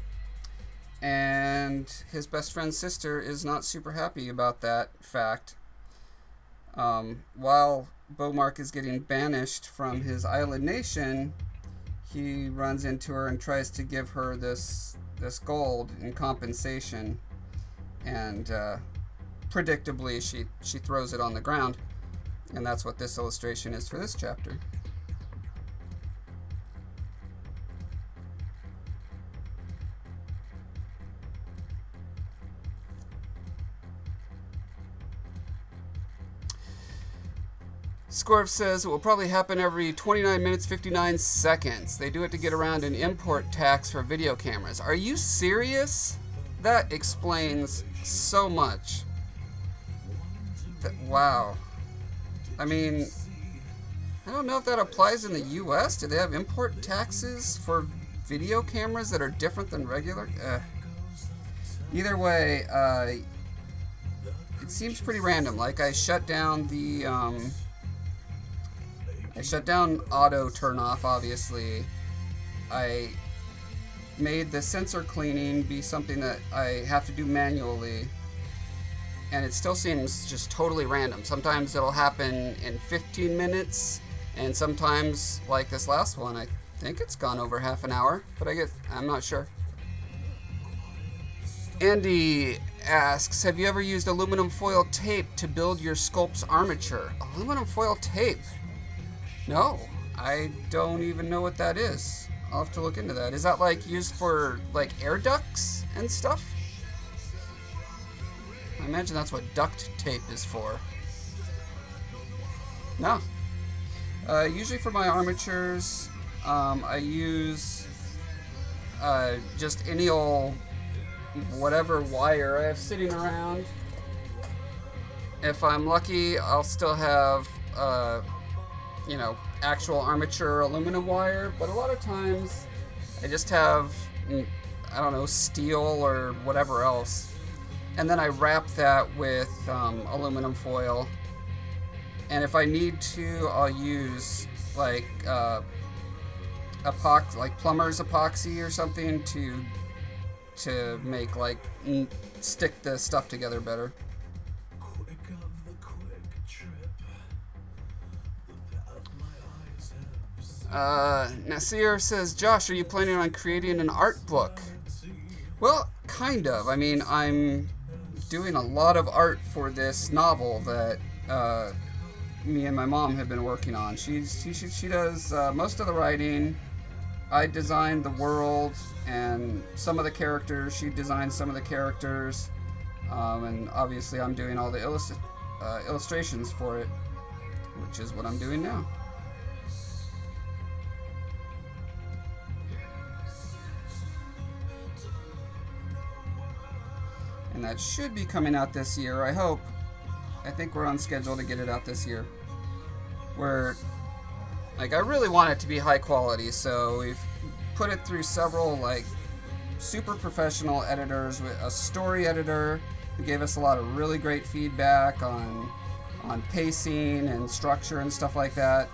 And his best friend's sister is not super happy about that fact. While Beaumark is getting banished from his island nation, he runs into her and tries to give her this gold in compensation, and predictably she throws it on the ground, and that's what this illustration is for this chapter. Scorv says it will probably happen every 29 minutes 59 seconds. They do it to get around an import tax for video cameras. Are you serious? That explains so much. Wow. I mean, I don't know if that applies in the US. Do they have import taxes for video cameras that are different than regular? Either way, it seems pretty random. Like, I shut down the I shut down auto turn off, obviously. I made the sensor cleaning be something that I have to do manually, and it still seems just totally random. Sometimes it'll happen in 15 minutes, and sometimes, like this last one, I think it's gone over half an hour, but I'm not sure. Andy asks, have you ever used aluminum foil tape to build your sculpt's armature? Aluminum foil tape? No, I don't even know what that is. I'll have to look into that. Is that like used for like air ducts and stuff? I imagine that's what duct tape is for. No. Usually for my armatures, I use just any old whatever wire I have sitting around. If I'm lucky, I'll still have you know, actual armature aluminum wire, but a lot of times I just have, I don't know, steel or whatever else, and then I wrap that with aluminum foil, and if I need to, I'll use like like plumber's epoxy or something to make like stick the stuff together better. Nasir says, Josh, are you planning on creating an art book? Well, kind of. I mean, I'm doing a lot of art for this novel that me and my mom have been working on. She does most of the writing. I designed the world and some of the characters. She designed some of the characters. And obviously I'm doing all the illustrations for it, which is what I'm doing now. And that should be coming out this year, I hope. I think we're on schedule to get it out this year. Like, I really want it to be high quality, so we've put it through several, like, super professional editors, with a story editor who gave us a lot of really great feedback on pacing and structure and stuff like that.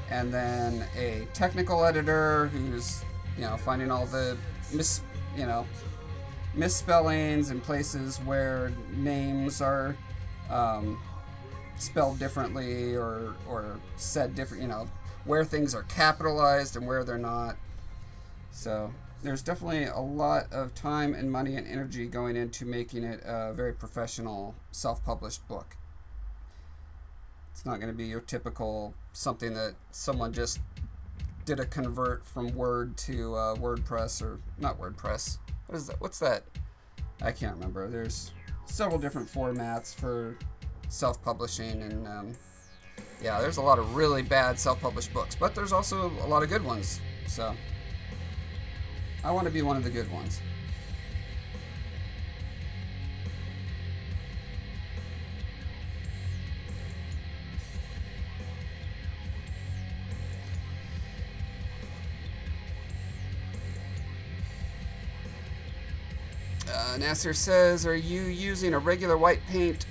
And then a technical editor who's, you know, finding all the misspellings and places where names are spelled differently or said different, you know, where things are capitalized and where they're not. So there's definitely a lot of time and money and energy going into making it a very professional self-published book. It's not going to be your typical something that someone just did a convert from Word to WordPress, or not WordPress. What is that? What's that? I can't remember. There's several different formats for self-publishing, and yeah, there's a lot of really bad self-published books, but there's also a lot of good ones. So I want to be one of the good ones. Nasser says, are you using a regular white paint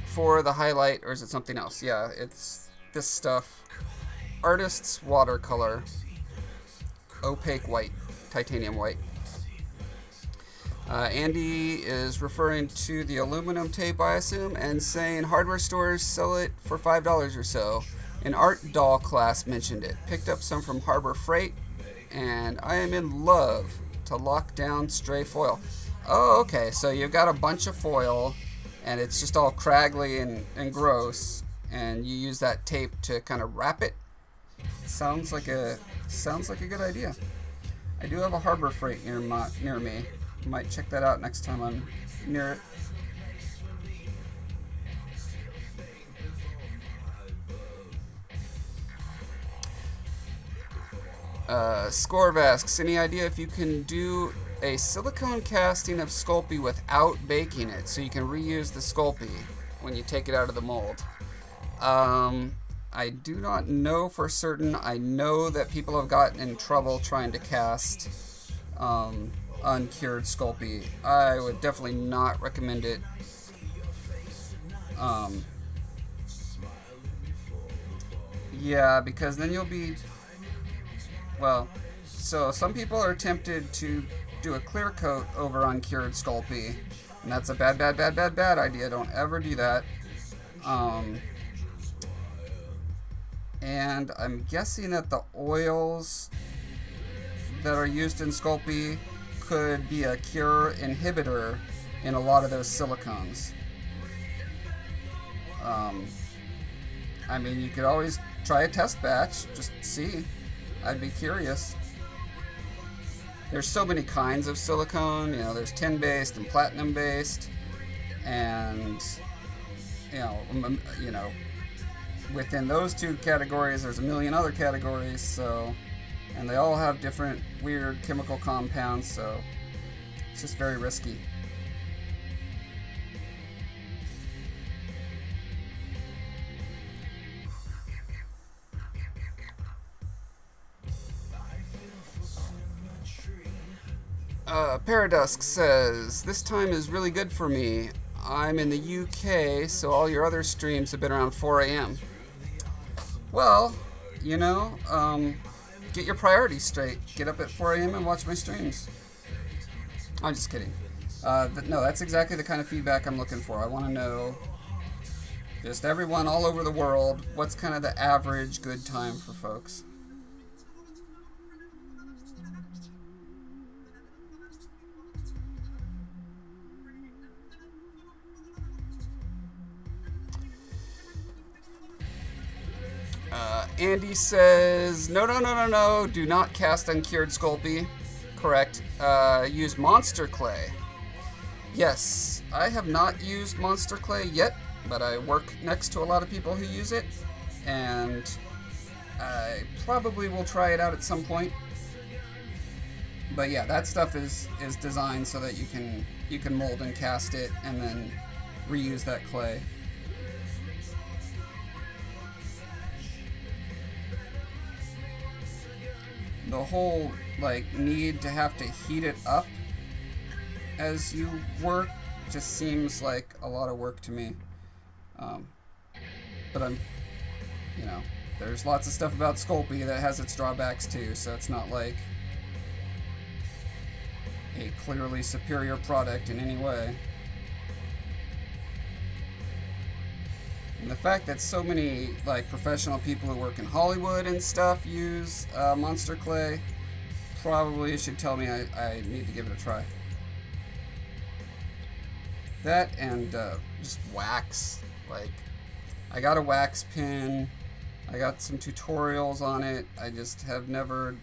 for the highlight, or is it something else? Yeah, it's this stuff. Artist's Watercolor. Opaque white. Titanium white. Andy is referring to the aluminum tape, I assume, and saying hardware stores sell it for $5 or so. An art doll class mentioned it. Picked up some from Harbor Freight, and I am in love to lock down stray foil. Oh, okay, so you've got a bunch of foil, and it's just all craggy and gross, and you use that tape to kind of wrap it. Sounds like a good idea. I do have a Harbor Freight near me. Might check that out next time I'm near it. Scorv asks, any idea if you can do a silicone casting of Sculpey without baking it, so you can reuse the Sculpey when you take it out of the mold? I do not know for certain. I know that people have gotten in trouble trying to cast uncured Sculpey. I would definitely not recommend it. Yeah, because then you'll be... Well, so some people are tempted to do a clear coat over uncured Sculpey, and that's a bad idea. Don't ever do that. And I'm guessing that the oils that are used in Sculpey could be a cure inhibitor in a lot of those silicones. I mean, you could always try a test batch, just see. I'd be curious. There's so many kinds of silicone, you know, there's tin-based and platinum-based, and, you know, within those two categories, there's a million other categories, so, and they all have different weird chemical compounds, so it's just very risky. Paradusk says, this time is really good for me. I'm in the UK, so all your other streams have been around 4 a.m. Well, you know, get your priorities straight. Get up at 4 a.m. and watch my streams. I'm just kidding. No, that's exactly the kind of feedback I'm looking for. I want to know, just everyone all over the world, what's kind of the average good time for folks. Andy says, no, do not cast uncured Sculpey. Correct. Use monster clay. Yes, I have not used monster clay yet, but I work next to a lot of people who use it, and I probably will try it out at some point. But yeah, that stuff is designed so that you can mold and cast it and then reuse that clay. The whole, like, need to have to heat it up as you work just seems like a lot of work to me. But I'm, you know, there's lots of stuff about Sculpey that has its drawbacks too, so it's not like a clearly superior product in any way. And the fact that so many, like, professional people who work in Hollywood and stuff use monster clay probably should tell me I need to give it a try. That and just wax. Like, I got a wax pen, I got some tutorials on it, I just have never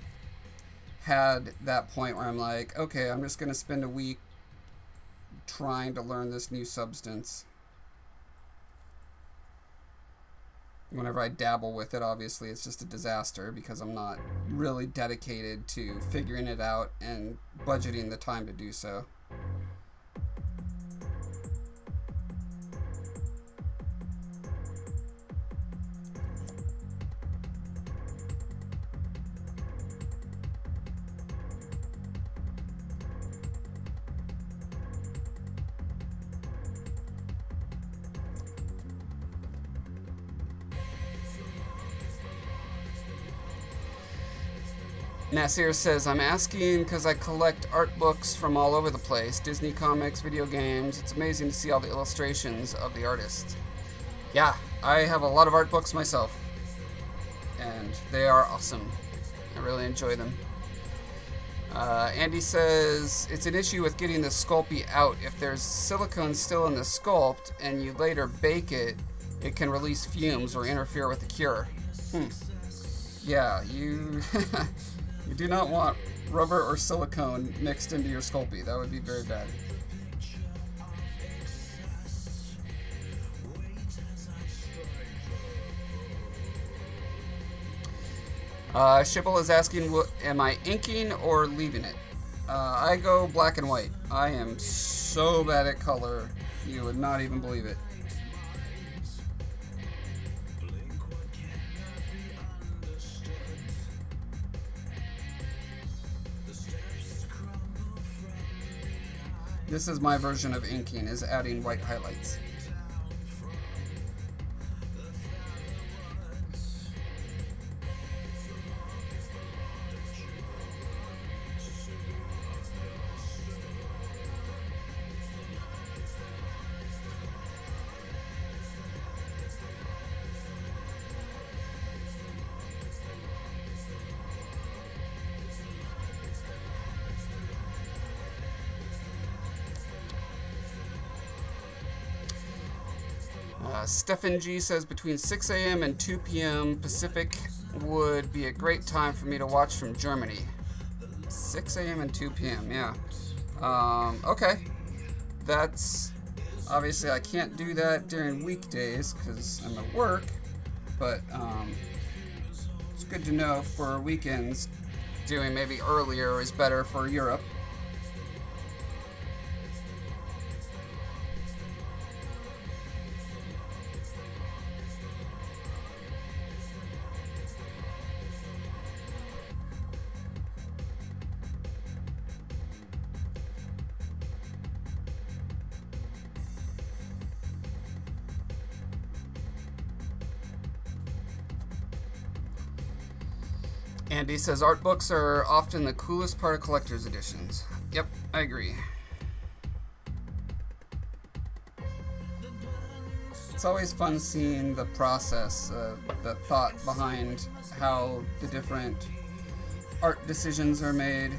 had that point where I'm like, okay, I'm just going to spend a week trying to learn this new substance. Whenever I dabble with it, obviously it's just a disaster because I'm not really dedicated to figuring it out and budgeting the time to do so. Nasir says, I'm asking because I collect art books from all over the place. Disney comics, video games. It's amazing to see all the illustrations of the artists. Yeah, I have a lot of art books myself. And they are awesome. I really enjoy them. Andy says, it's an issue with getting the Sculpey out. If there's silicone still in the sculpt and you later bake it, it can release fumes or interfere with the cure. Yeah, you... You do not want rubber or silicone mixed into your Sculpey. That would be very bad. Shibble is asking, am I inking or leaving it? I go black and white. I am so bad at color, you would not even believe it. This is my version of inking, is adding white highlights. Stefan G says between 6 a.m. and 2 p.m. Pacific would be a great time for me to watch from Germany. 6 a.m. and 2 p.m. Yeah. Okay. That's obviously I can't do that during weekdays because I'm at work, but it's good to know for weekends doing maybe earlier is better for Europe. Andy says art books are often the coolest part of collector's editions. Yep, I agree. It's always fun seeing the process, the thought behind how the different art decisions are made.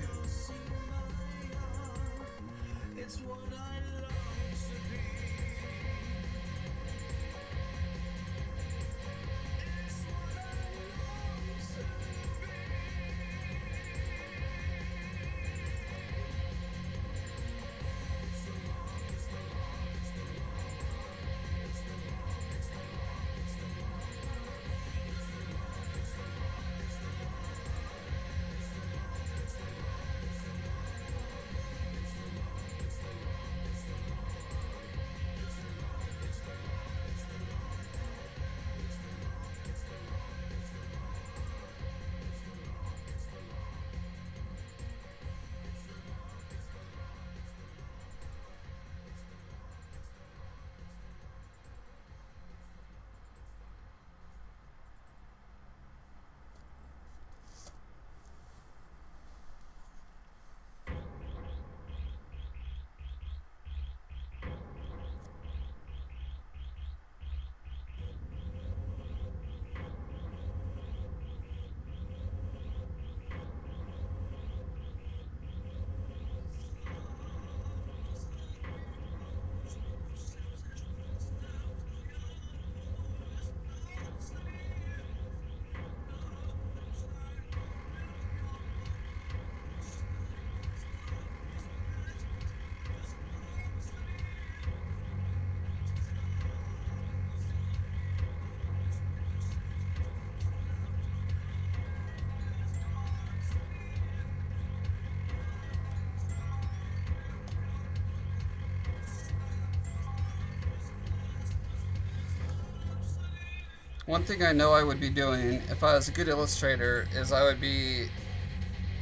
One thing I know I would be doing if I was a good illustrator is I would be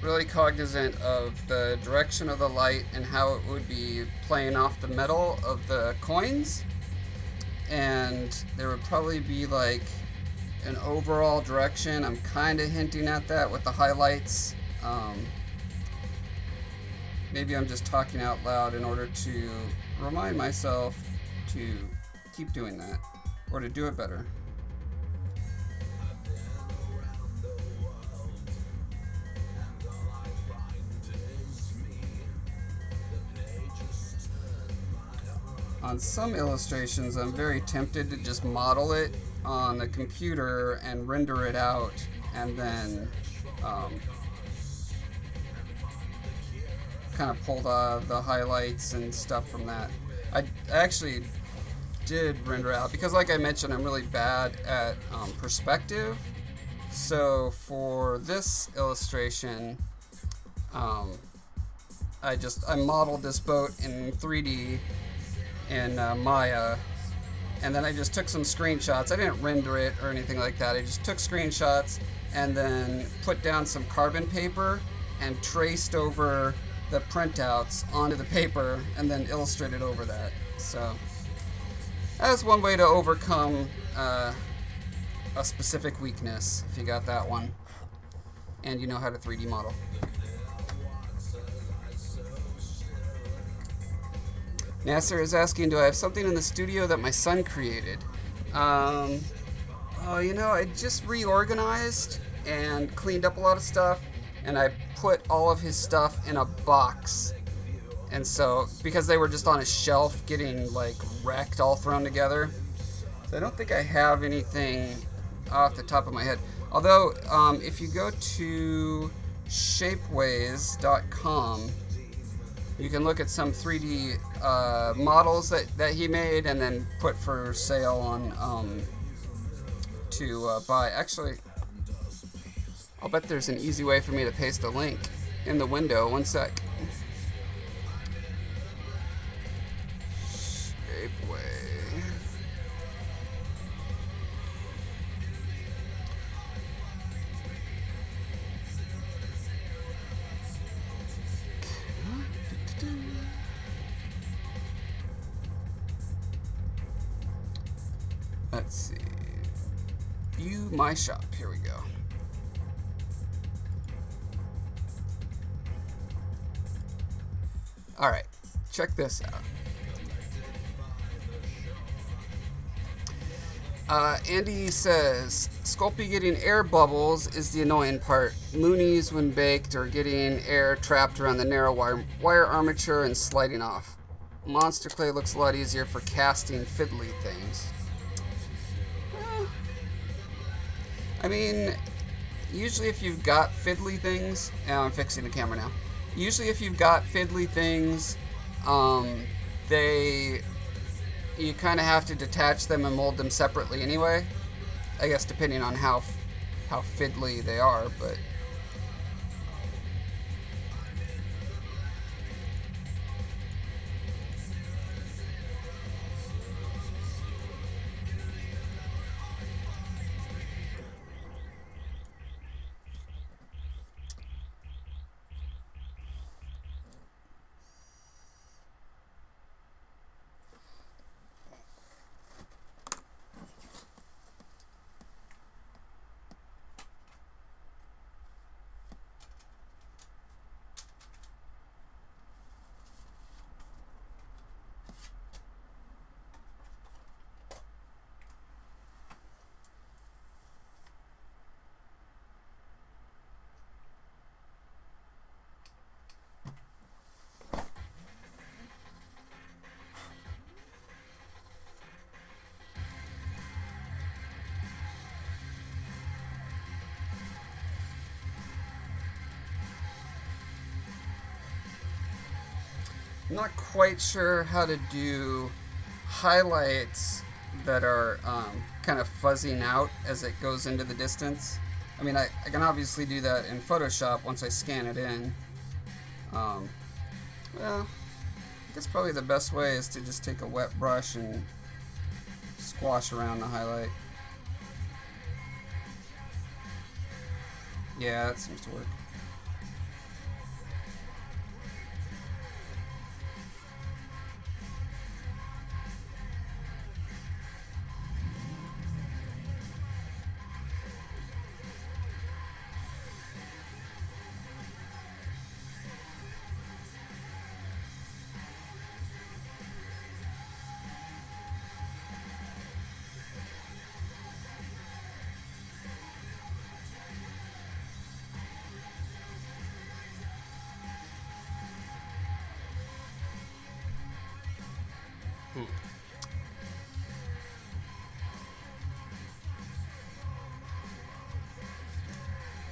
really cognizant of the direction of the light and how it would be playing off the metal of the coins, and there would probably be like an overall direction. I'm kind of hinting at that with the highlights Maybe I'm just talking out loud in order to remind myself to keep doing that, or to do it better. On some illustrations, I'm very tempted to just model it on the computer and render it out, and then kind of pull the highlights and stuff from that. I actually did render out, because like I mentioned, I'm really bad at perspective. So for this illustration, I modeled this boat in 3D in Maya, and then I just took some screenshots. I didn't render it or anything like that. I just took screenshots and then put down some carbon paper and traced over the printouts onto the paper and then illustrated over that. So that's one way to overcome a specific weakness, if you got that one and you know how to 3D model. Nasser is asking, do I have something in the studio that my son created? Oh, you know, I just reorganized and cleaned up a lot of stuff, and I put all of his stuff in a box. And so, because they were just on a shelf getting like wrecked, all thrown together. So I don't think I have anything off the top of my head. Although, if you go to shapeways.com, you can look at some 3D models that he made and then put for sale on to buy. Actually, I'll bet there's an easy way for me to paste a link in the window. One sec. Shapeway. Let's see. View my shop. Here we go. All right, check this out. Andy says, Sculpey getting air bubbles is the annoying part. Loonies, when baked, are getting air trapped around the narrow wire armature and sliding off. Monster clay looks a lot easier for casting fiddly things. I mean, usually if you've got fiddly things, and I'm fixing the camera now. Usually if you've got fiddly things, you kind of have to detach them and mold them separately anyway. I guess depending on how fiddly they are, but I'm not quite sure how to do highlights that are kind of fuzzing out as it goes into the distance. I mean, I can obviously do that in Photoshop once I scan it in. Well, I guess probably the best way is to just take a wet brush and squash around the highlight. Yeah, that seems to work. Hmm.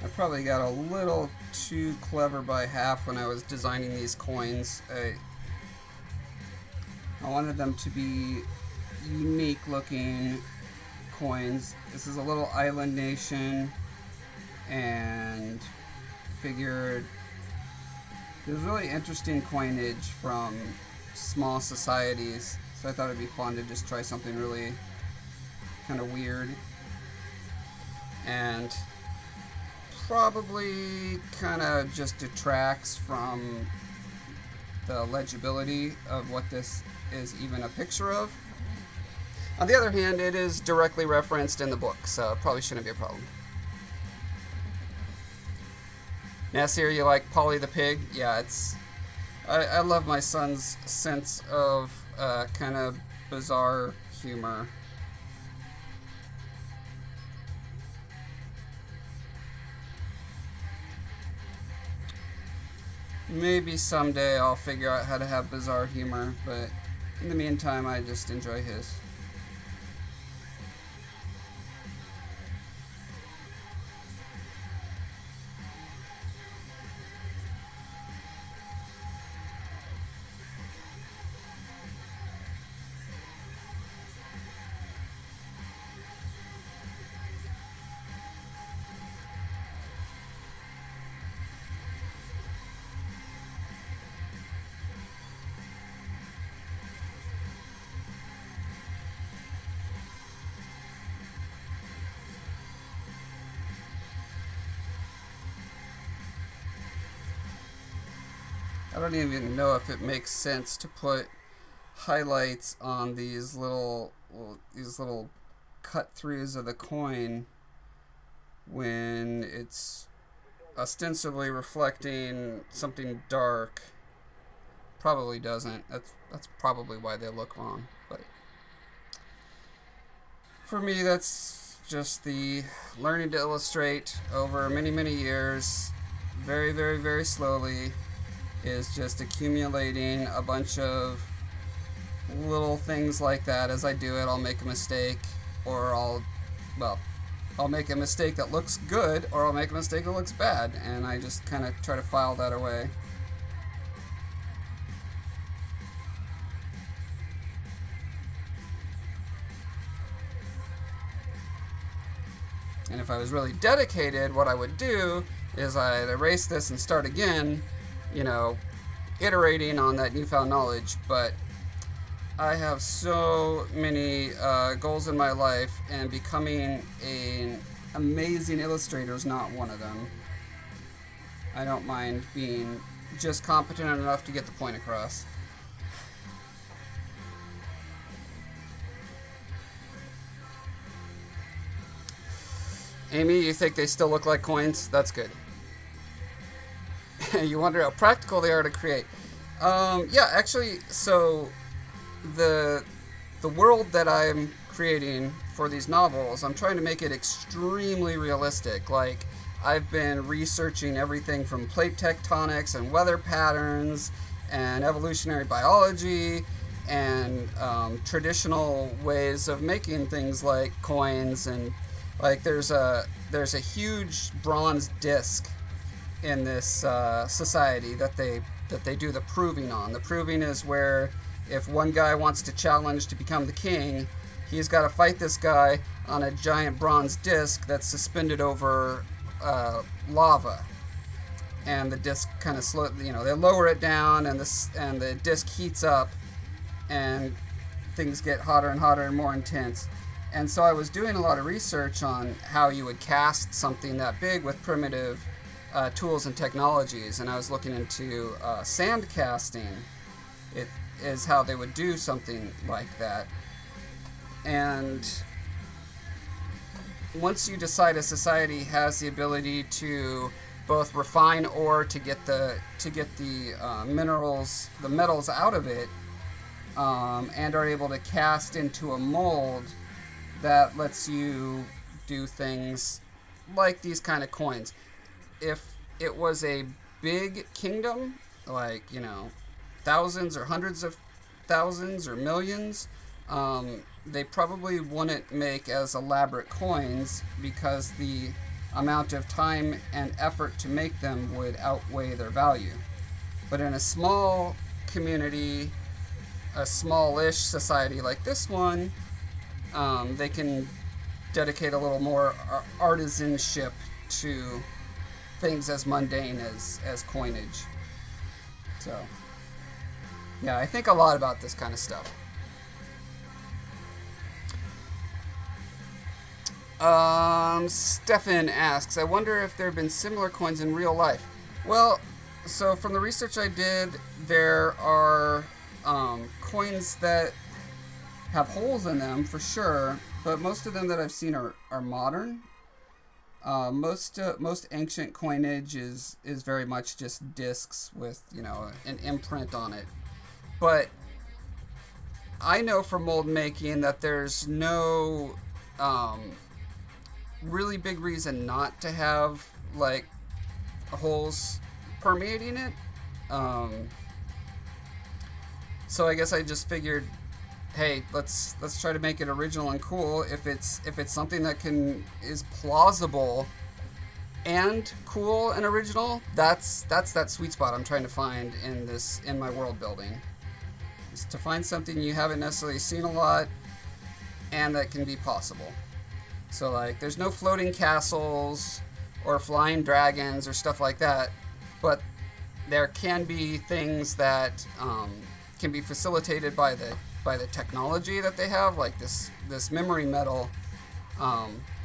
I probably got a little too clever by half when I was designing these coins. I wanted them to be unique looking coins. This is a little island nation, and figured there's really interesting coinage from small societies, so I thought it'd be fun to just try something really kind of weird and probably kind of just detracts from the legibility of what this is even a picture of. On the other hand, it is directly referenced in the book, so it probably shouldn't be a problem. Nasir, you like Polly the Pig? Yeah, I love my son's sense of kind of bizarre humor. Maybe someday I'll figure out how to have bizarre humor, but in the meantime, I just enjoy his. I don't even know if it makes sense to put highlights on these little cut throughs of the coin when it's ostensibly reflecting something dark. Probably doesn't. That's probably why they look wrong. But for me, that's just the learning to illustrate over many, many years, very, very, very slowly, is just accumulating a bunch of little things like that. As I do it, I'll make a mistake, or I'll make a mistake that looks good, or I'll make a mistake that looks bad, and I just kind of try to file that away. And if I was really dedicated, what I would do is I'd erase this and start again, you know, iterating on that newfound knowledge. But I have so many goals in my life, and becoming an amazing illustrator is not one of them. I don't mind being just competent enough to get the point across. Amy, you think they still look like coins? That's good. You wonder how practical they are to create. Yeah, actually, so the world that I'm creating for these novels, I'm trying to make it extremely realistic. Like, I've been researching everything from plate tectonics and weather patterns and evolutionary biology and traditional ways of making things like coins, and like there's a huge bronze disc in this society that they do the proving on. The proving is where if one guy wants to challenge to become the king, he's got to fight this guy on a giant bronze disc that's suspended over lava, and the disc kind of slow. You know, they lower it down, and the disc heats up, and things get hotter and hotter and more intense. And so I was doing a lot of research on how you would cast something that big with primitive tools and technologies, and I was looking into sand casting. It is how they would do something like that. And once you decide a society has the ability to both refine ore to get the minerals, the metals out of it, and are able to cast into a mold that lets you do things like these kind of coins. If it was a big kingdom, like, you know, thousands or hundreds of thousands or millions, they probably wouldn't make as elaborate coins because the amount of time and effort to make them would outweigh their value. But in a small community, a smallish society like this one, they can dedicate a little more artisanship to things as mundane as coinage. So, yeah, I think a lot about this kind of stuff. Stefan asks, I wonder if there have been similar coins in real life. Well, so from the research I did, there are coins that have holes in them for sure, but most of them that I've seen are modern. Most ancient coinage is very much just discs with, you know, an imprint on it. But I know from mold making that there's no really big reason not to have like holes permeating it. So I guess I just figured, hey, let's try to make it original and cool. If it's something that is plausible and cool and original, that's that sweet spot I'm trying to find in my world building. Is to find something you haven't necessarily seen a lot and that can be possible. So like there's no floating castles or flying dragons or stuff like that, but there can be things that can be facilitated by the technology that they have, like this memory metal.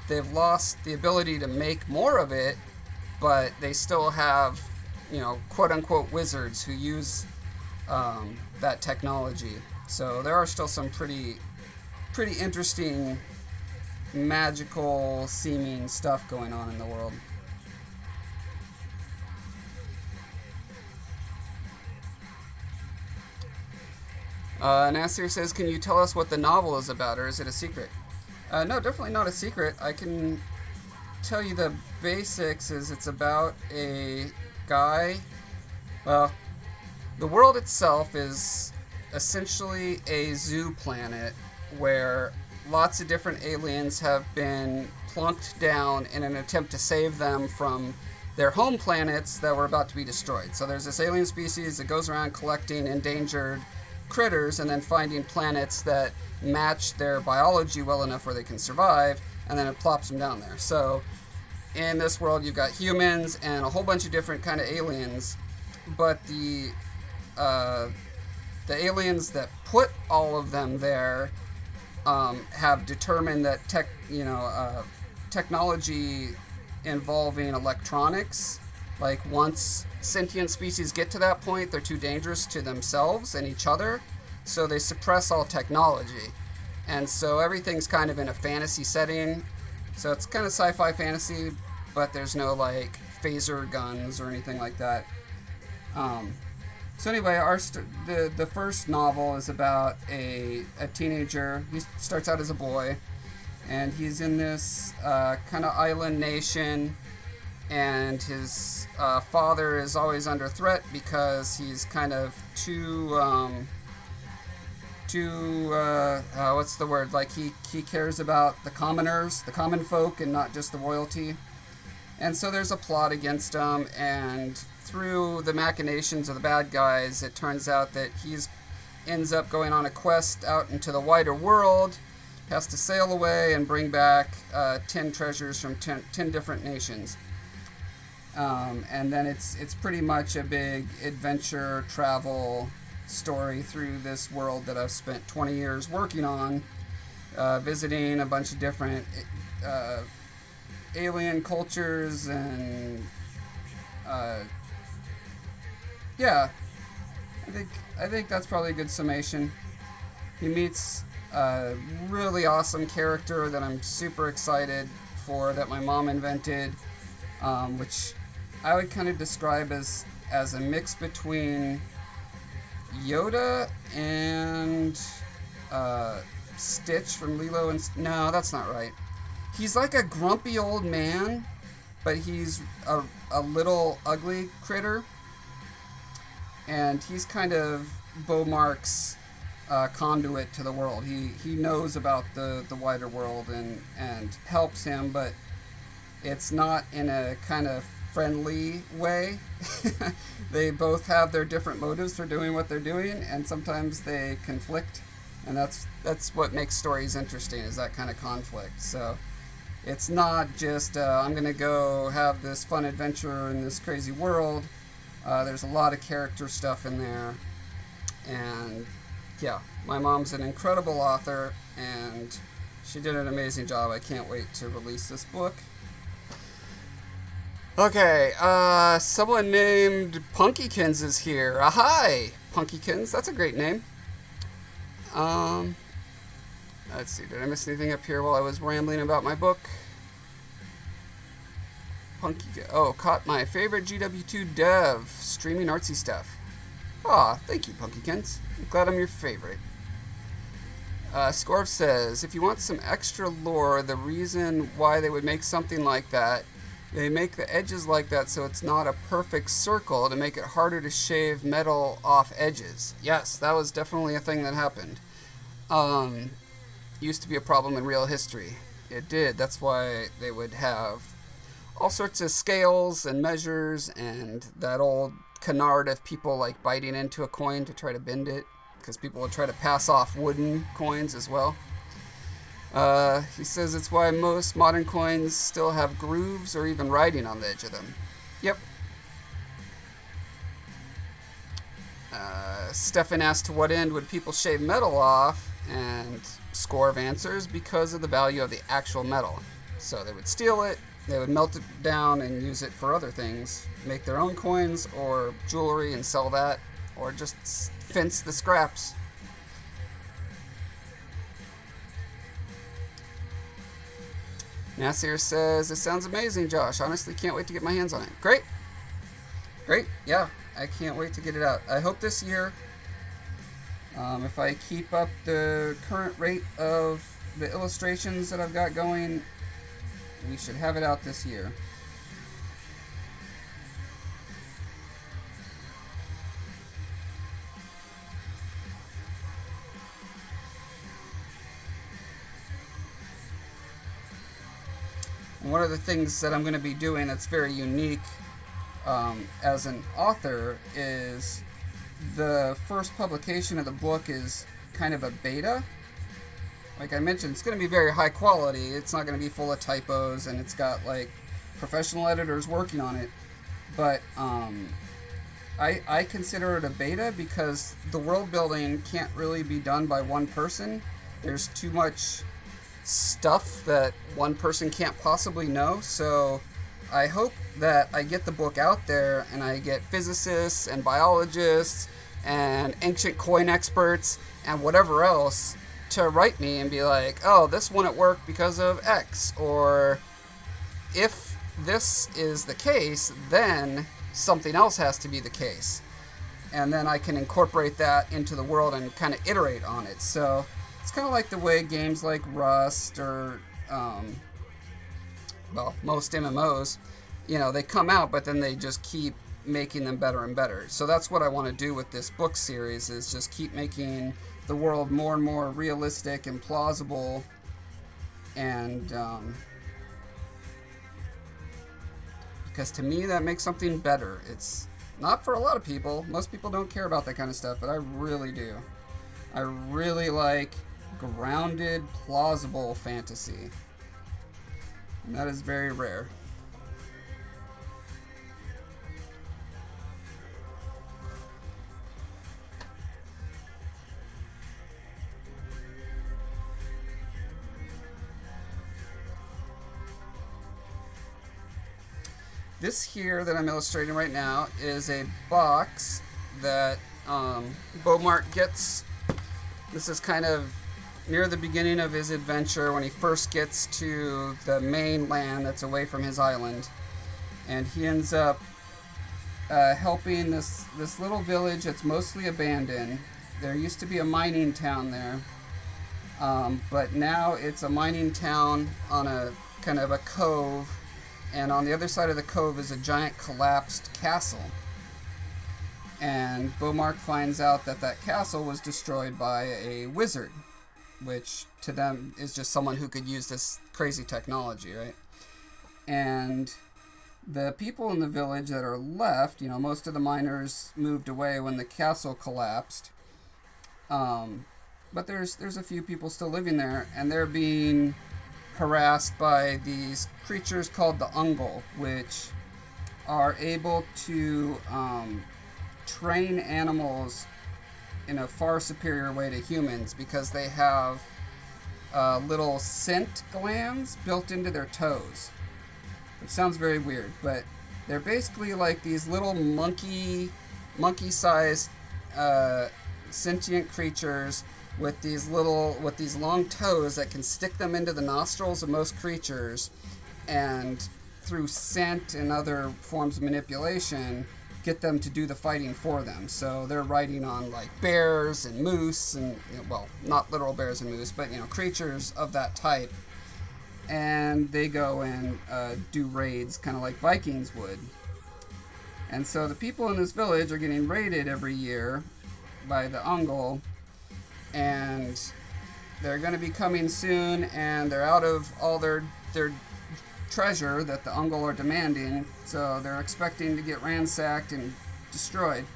They've lost the ability to make more of it, but they still have, you know, quote unquote wizards who use that technology. So there are still some pretty interesting magical seeming stuff going on in the world. Nasir says, can you tell us what the novel is about, or is it a secret? No, definitely not a secret. I can tell you the basics. It's about a guy. Well, the world itself is essentially a zoo planet where lots of different aliens have been plunked down in an attempt to save them from their home planets that were about to be destroyed. So there's this alien species that goes around collecting endangered critters and then finding planets that match their biology well enough where they can survive, and then it plops them down there. So in this world you've got humans and a whole bunch of different kind of aliens, but the aliens that put all of them there have determined that technology involving electronics, like once sentient species get to that point, they're too dangerous to themselves and each other, so they suppress all technology. And so everything's kind of in a fantasy setting, so it's kind of sci-fi fantasy, but there's no like phaser guns or anything like that. So anyway, the first novel is about a teenager. He starts out as a boy, and he's in this kind of island nation, and his father is always under threat because he's kind of too what's the word? Like he cares about the commoners, the common folk, and not just the royalty. And so there's a plot against him, and through the machinations of the bad guys, it turns out that ends up going on a quest out into the wider world, has to sail away and bring back 10 treasures from 10 different nations. And then it's pretty much a big adventure travel story through this world that I've spent 20 years working on, visiting a bunch of different alien cultures, and yeah, I think that's probably a good summation. He meets a really awesome character that I'm super excited for, that my mom invented, which I would kind of describe as a mix between Yoda and Stitch from Lilo and... No, that's not right. He's like a grumpy old man, but he's a little ugly critter. And he's kind of Beaumark's conduit to the world. He knows about the wider world and helps him, but it's not in a kind of friendly way. They both have their different motives for doing what they're doing, and sometimes they conflict, and that's what makes stories interesting, is that kind of conflict. So it's not just I'm going to go have this fun adventure in this crazy world. There's a lot of character stuff in there, and yeah, my mom's an incredible author, and she did an amazing job. I can't wait to release this book. Okay, someone named Punkykins is here. Hi, Punkykins. That's a great name. Let's see, did I miss anything up here while I was rambling about my book? Caught my favorite GW2 dev, streaming artsy stuff. Aw, thank you, Punkykins. I'm glad I'm your favorite. Scorv says, if you want some extra lore, the reason why they would make something like that, they make the edges like that so it's not a perfect circle to make it harder to shave metal off edges. Yes, that was definitely a thing that happened. Used to be a problem in real history. It did. That's why they would have all sorts of scales and measures, and that old canard of people like biting into a coin to try to bend it, because people would try to pass off wooden coins as well. He says it's why most modern coins still have grooves or even writing on the edge of them. Yep. Stefan asked to what end would people shave metal off, and Scorv answers because of the value of the actual metal. So they would steal it, they would melt it down and use it for other things, make their own coins or jewelry and sell that, or just fence the scraps. Nasir says, it sounds amazing, Josh. Honestly, can't wait to get my hands on it. Great. Great. Yeah, I can't wait to get it out. I hope this year, if I keep up the current rate of the illustrations that I've got going, we should have it out this year. And one of the things that I'm going to be doing that's very unique as an author is the first publication of the book is kind of a beta. Like I mentioned, it's going to be very high quality. It's not going to be full of typos, and it's got like professional editors working on it. But I consider it a beta because the world building can't really be done by one person. There's too much stuff that one person can't possibly know. So I hope that I get the book out there and I get physicists and biologists and ancient coin experts and whatever else to write me and be like, oh, this wouldn't work because of X, or if this is the case, then something else has to be the case. And then I can incorporate that into the world and kind of iterate on it. So it's kind of like the way games like Rust or, well, most MMOs, you know, they come out, but then they just keep making them better and better. So that's what I want to do with this book series, is just keep making the world more and more realistic and plausible, and because to me that makes something better. It's not for a lot of people. Most people don't care about that kind of stuff, but I really do. I really like grounded, plausible fantasy, and that is very rare. This here that I'm illustrating right now is a box that Beaumont gets. This is kind of near the beginning of his adventure when he first gets to the mainland that's away from his island. And he ends up helping this little village that's mostly abandoned. There used to be a mining town there, but now it's a mining town on a kind of a cove. And on the other side of the cove is a giant collapsed castle. And Beaumark finds out that that castle was destroyed by a wizard, which to them is just someone who could use this crazy technology, right? And the people in the village that are left, you know, most of the miners moved away when the castle collapsed. But there's a few people still living there, and they're being harassed by these creatures called the Ungol, which are able to train animals in a far superior way to humans because they have little scent glands built into their toes. It sounds very weird, but they're basically like these little monkey-sized sentient creatures with these long toes that can stick them into the nostrils of most creatures, and through scent and other forms of manipulation, get them to do the fighting for them. So they're riding on like bears and moose and, you know, well, not literal bears and moose, but, you know, creatures of that type. And they go and do raids kind of like Vikings would. And so the people in this village are getting raided every year by the Ungol, and they're going to be coming soon, and they're out of all their treasure that the Ungol are demanding, so they're expecting to get ransacked and destroyed.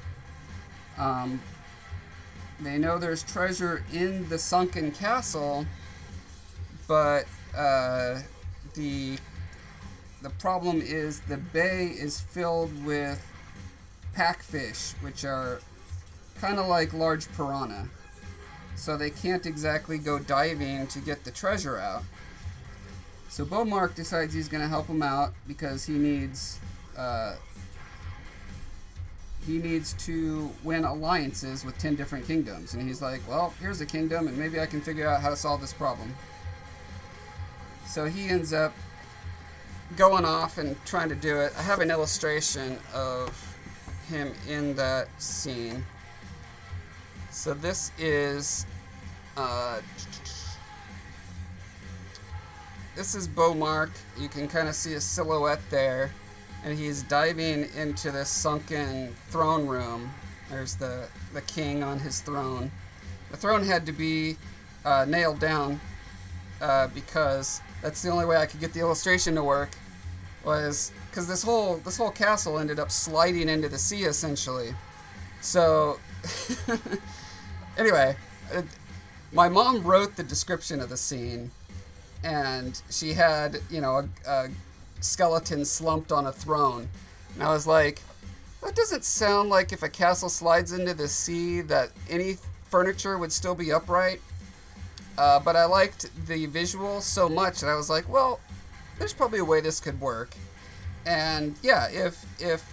They know there's treasure in the sunken castle, but the problem is the bay is filled with packfish, which are kind of like large piranha. So they can't exactly go diving to get the treasure out. So Beaumark decides he's going to help him out because he needs to win alliances with 10 different kingdoms. And he's like, well, here's a kingdom, and maybe I can figure out how to solve this problem. So he ends up going off and trying to do it. I have an illustration of him in that scene. So this is Beaumark. You can kind of see a silhouette there, and he's diving into this sunken throne room. There's the king on his throne. The throne had to be nailed down because that's the only way I could get the illustration to work, was because this whole castle ended up sliding into the sea essentially. So anyway, my mom wrote the description of the scene, and she had, you know, a skeleton slumped on a throne, and I was like, that doesn't sound like if a castle slides into the sea that any furniture would still be upright. But I liked the visual so much that I was like, well, there's probably a way this could work. And yeah, if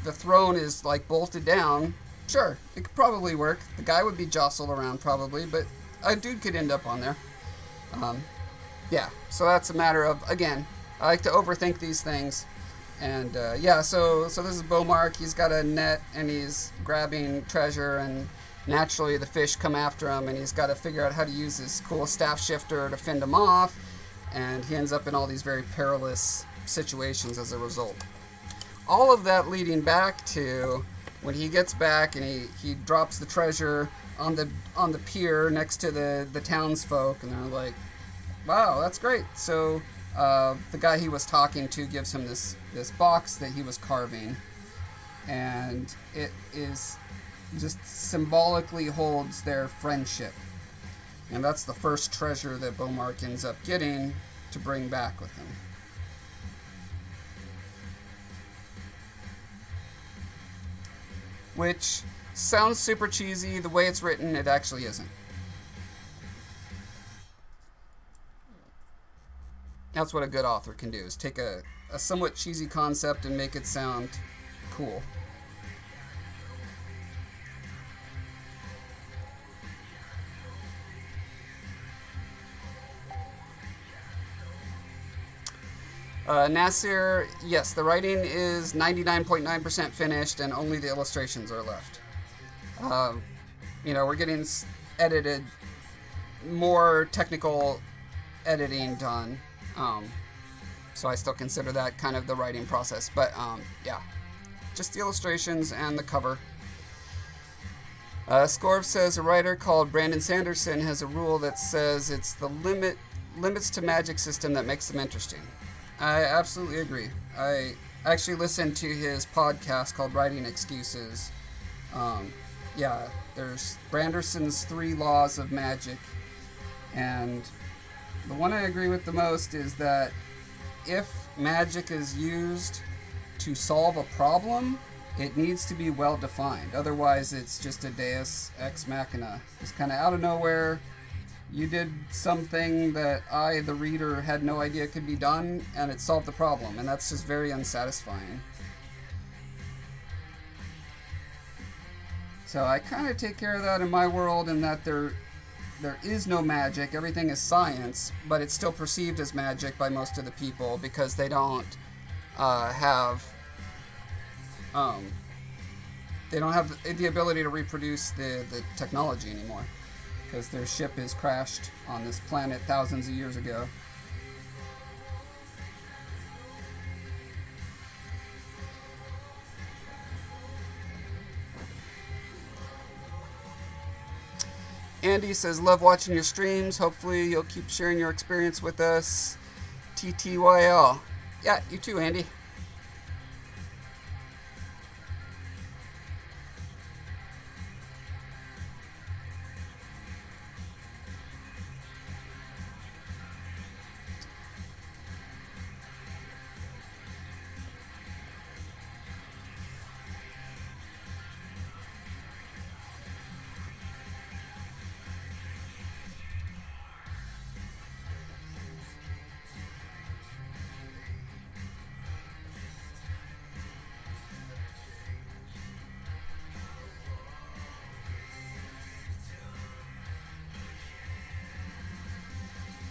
the throne is like bolted down, sure, it could probably work. The guy would be jostled around probably, but a dude could end up on there. Yeah, so that's a matter of, again, I like to overthink these things. And yeah, so this is Beaumark. He's got a net, and he's grabbing treasure, and naturally the fish come after him, and he's got to figure out how to use his cool staff shifter to fend them off, and he ends up in all these very perilous situations as a result. All of that leading back to when he gets back and he drops the treasure on the pier next to the townsfolk, and they're like, wow, that's great. So the guy he was talking to gives him this box that he was carving, and it is just symbolically holds their friendship. And that's the first treasure that Beaumark ends up getting to bring back with him. Which sounds super cheesy. The way it's written, it actually isn't. That's what a good author can do, is take a somewhat cheesy concept and make it sound cool. Nasir, yes, the writing is 99.9% finished, and only the illustrations are left. You know, we're getting edited, more technical editing done. So I still consider that kind of the writing process. But yeah, just the illustrations and the cover. Scorv says a writer called Brandon Sanderson has a rule that says it's the limits to magic system that makes them interesting. I absolutely agree. I actually listened to his podcast called Writing Excuses. Yeah, there's Branderson's 3 laws of magic, and the one I agree with the most is that if magic is used to solve a problem, it needs to be well defined. Otherwise, it's just a deus ex machina. Just kind of out of nowhere, you did something that I, the reader, had no idea could be done, and it solved the problem, and that's just very unsatisfying. So I kind of take care of that in my world, in that there is no magic. Everything is science, but it's still perceived as magic by most of the people because they don't have the ability to reproduce the technology anymore, because their ship is crashed on this planet thousands of years ago. Andy says, love watching your streams. Hopefully you'll keep sharing your experience with us. TTYL. Yeah, you too, Andy.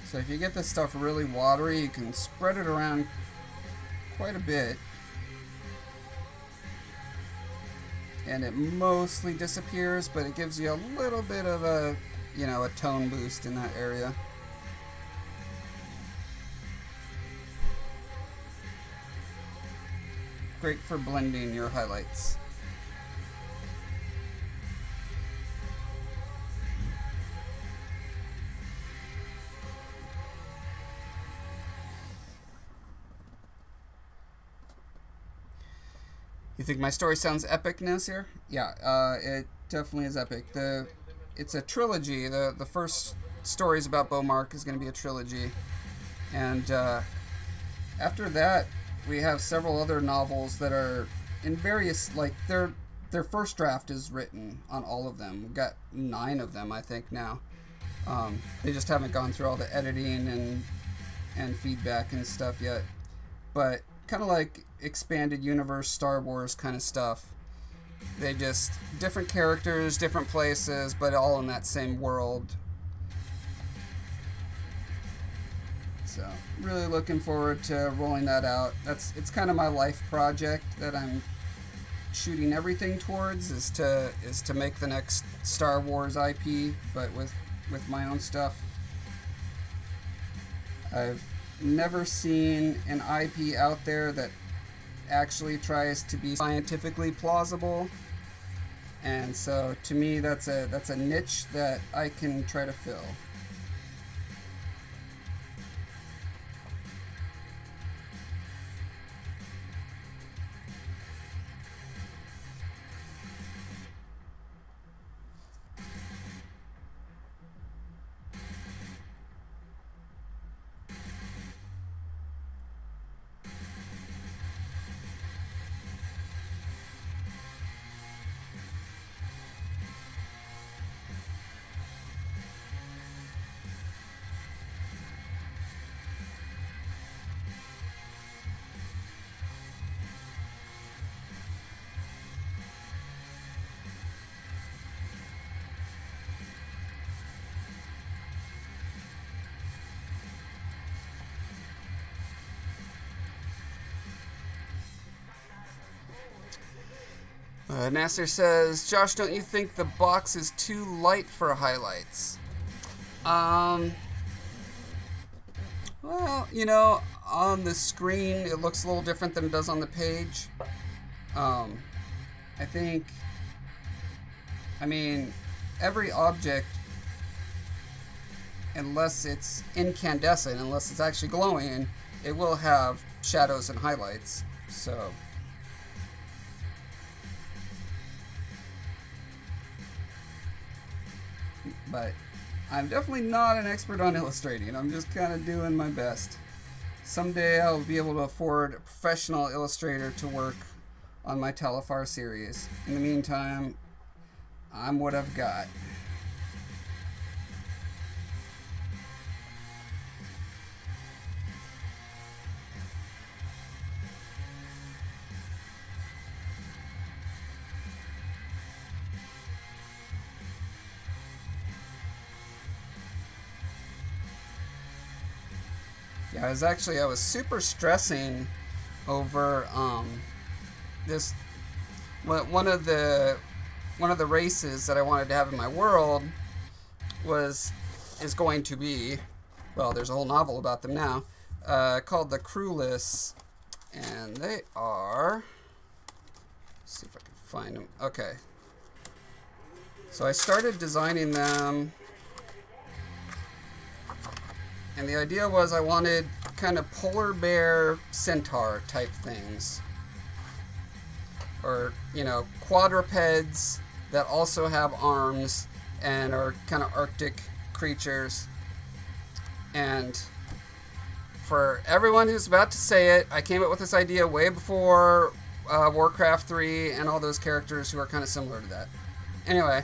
So if you get this stuff really watery, you can spread it around quite a bit, and it mostly disappears, but it gives you a little bit of a, a tone boost in that area. Great for blending your highlights. You think my story sounds epic, Nasir? Yeah, it definitely is epic. It's a trilogy. The first stories about Beaumark is going to be a trilogy, and after that, we have several other novels that are in various, their first draft is written on all of them. We've got 9 of them, I think, now. They just haven't gone through all the editing and feedback and stuff yet, but kind of like expanded universe Star Wars kind of stuff. They just different characters, different places, but all in that same world. So really looking forward to rolling that out. It's kind of my life project that I'm shooting everything towards, is to make the next Star Wars IP, but with my own stuff. I've never seen an IP out there that actually tries to be scientifically plausible, and so to me that's a niche that I can try to fill. Nasser says, Josh, don't you think the box is too light for highlights? Well, on the screen it looks a little different than it does on the page. I think I mean, every object, unless it's incandescent, unless it's actually glowing, it will have shadows and highlights. So, but I'm definitely not an expert on illustrating. I'm just kind of doing my best. Someday I'll be able to afford a professional illustrator to work on my Talifar series. In the meantime, I'm what I've got. Yeah, I was super stressing over this one of the races that I wanted to have in my world is going to be, well, there's a whole novel about them now, called the Crewless, and they are, let's see if I can find them. Okay, so I started designing them. And the idea was I wanted kind of polar bear centaur type things. Or, you know, quadrupeds that also have arms and are kind of Arctic creatures. And for everyone who's about to say it, I came up with this idea way before Warcraft 3 and all those characters who are kind of similar to that. Anyway.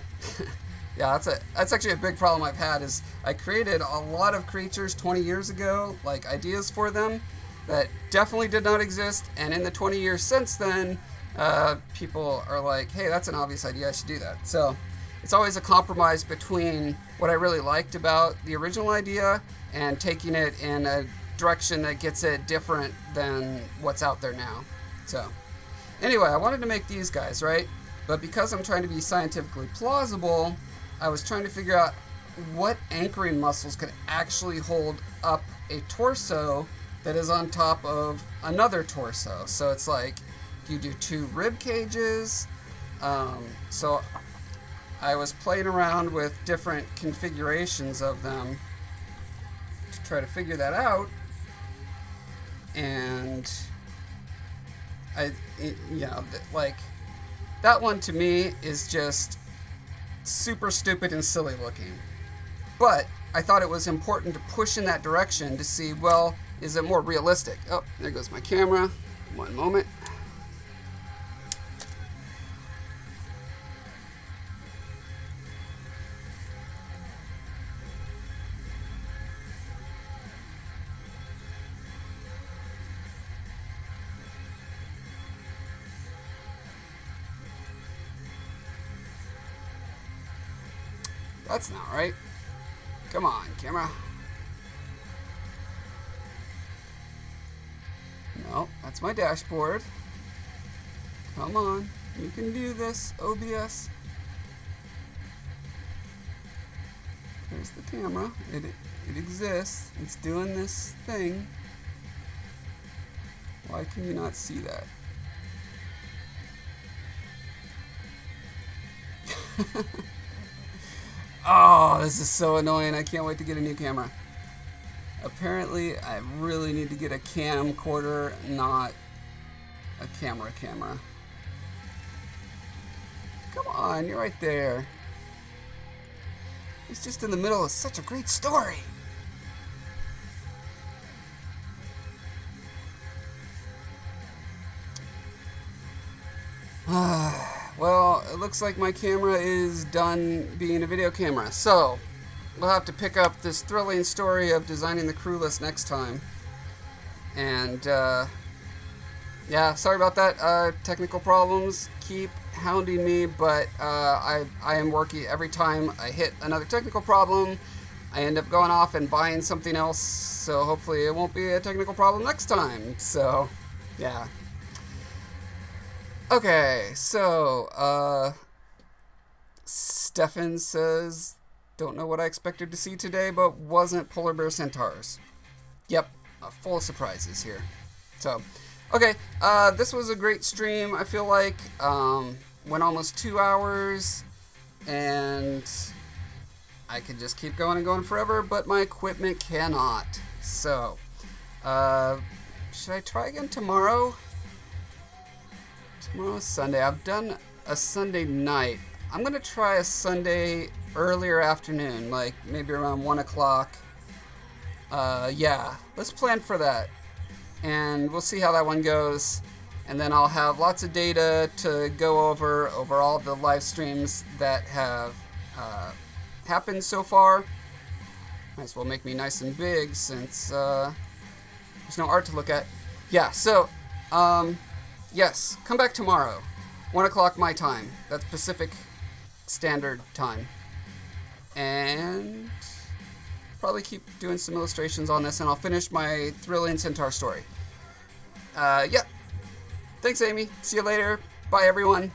Yeah, that's actually a big problem I've had, is I created a lot of creatures 20 years ago, like ideas for them, that definitely did not exist, and in the 20 years since then, people are like, hey, that's an obvious idea, I should do that. So it's always a compromise between what I really liked about the original idea and taking it in a direction that gets it different than what's out there now. So anyway, I wanted to make these guys, right? But because I'm trying to be scientifically plausible, I was trying to figure out what anchoring muscles could actually hold up a torso that is on top of another torso. So it's like, you do 2 rib cages. So I was playing around with different configurations of them to try to figure that out. And like, that one to me is just super stupid and silly looking. But I thought it was important to push in that direction to see, well, is it more realistic? Oh, there goes my camera. One moment. That's not right. Come on, camera. No, that's my dashboard. Come on, you can do this, OBS. There's the camera. It exists. It's doing this thing. Why can you not see that? Oh, this is so annoying. I can't wait to get a new camera. Apparently, I really need to get a camcorder, not a camera. Come on, you're right there. It's just in the middle of such a great story. Well, it looks like my camera is done being a video camera. So, we'll have to pick up this thrilling story of designing the Crewless next time. And, yeah, sorry about that. Technical problems keep hounding me, but I am working. Every time I hit another technical problem, I end up going off and buying something else, so hopefully it won't be a technical problem next time. So, yeah. Okay, so, Stefan says, don't know what I expected to see today, but wasn't polar bear centaurs. Yep, full of surprises here. So, okay, this was a great stream, I feel like. Went almost 2 hours. and I could just keep going and going forever, but my equipment cannot. So, should I try again tomorrow? Tomorrow's Sunday. I've done a Sunday night. I'm going to try a Sunday earlier afternoon, like maybe around 1 o'clock. Yeah, let's plan for that. And we'll see how that one goes. And then I'll have lots of data to go over all the live streams that have happened so far. Might as well make me nice and big since there's no art to look at. Yeah, so, yes, come back tomorrow. 1 o'clock my time. That's Pacific Standard Time. And probably keep doing some illustrations on this, and I'll finish my Thrilling Centaur story. Yeah. Thanks, Amy. See you later. Bye, everyone.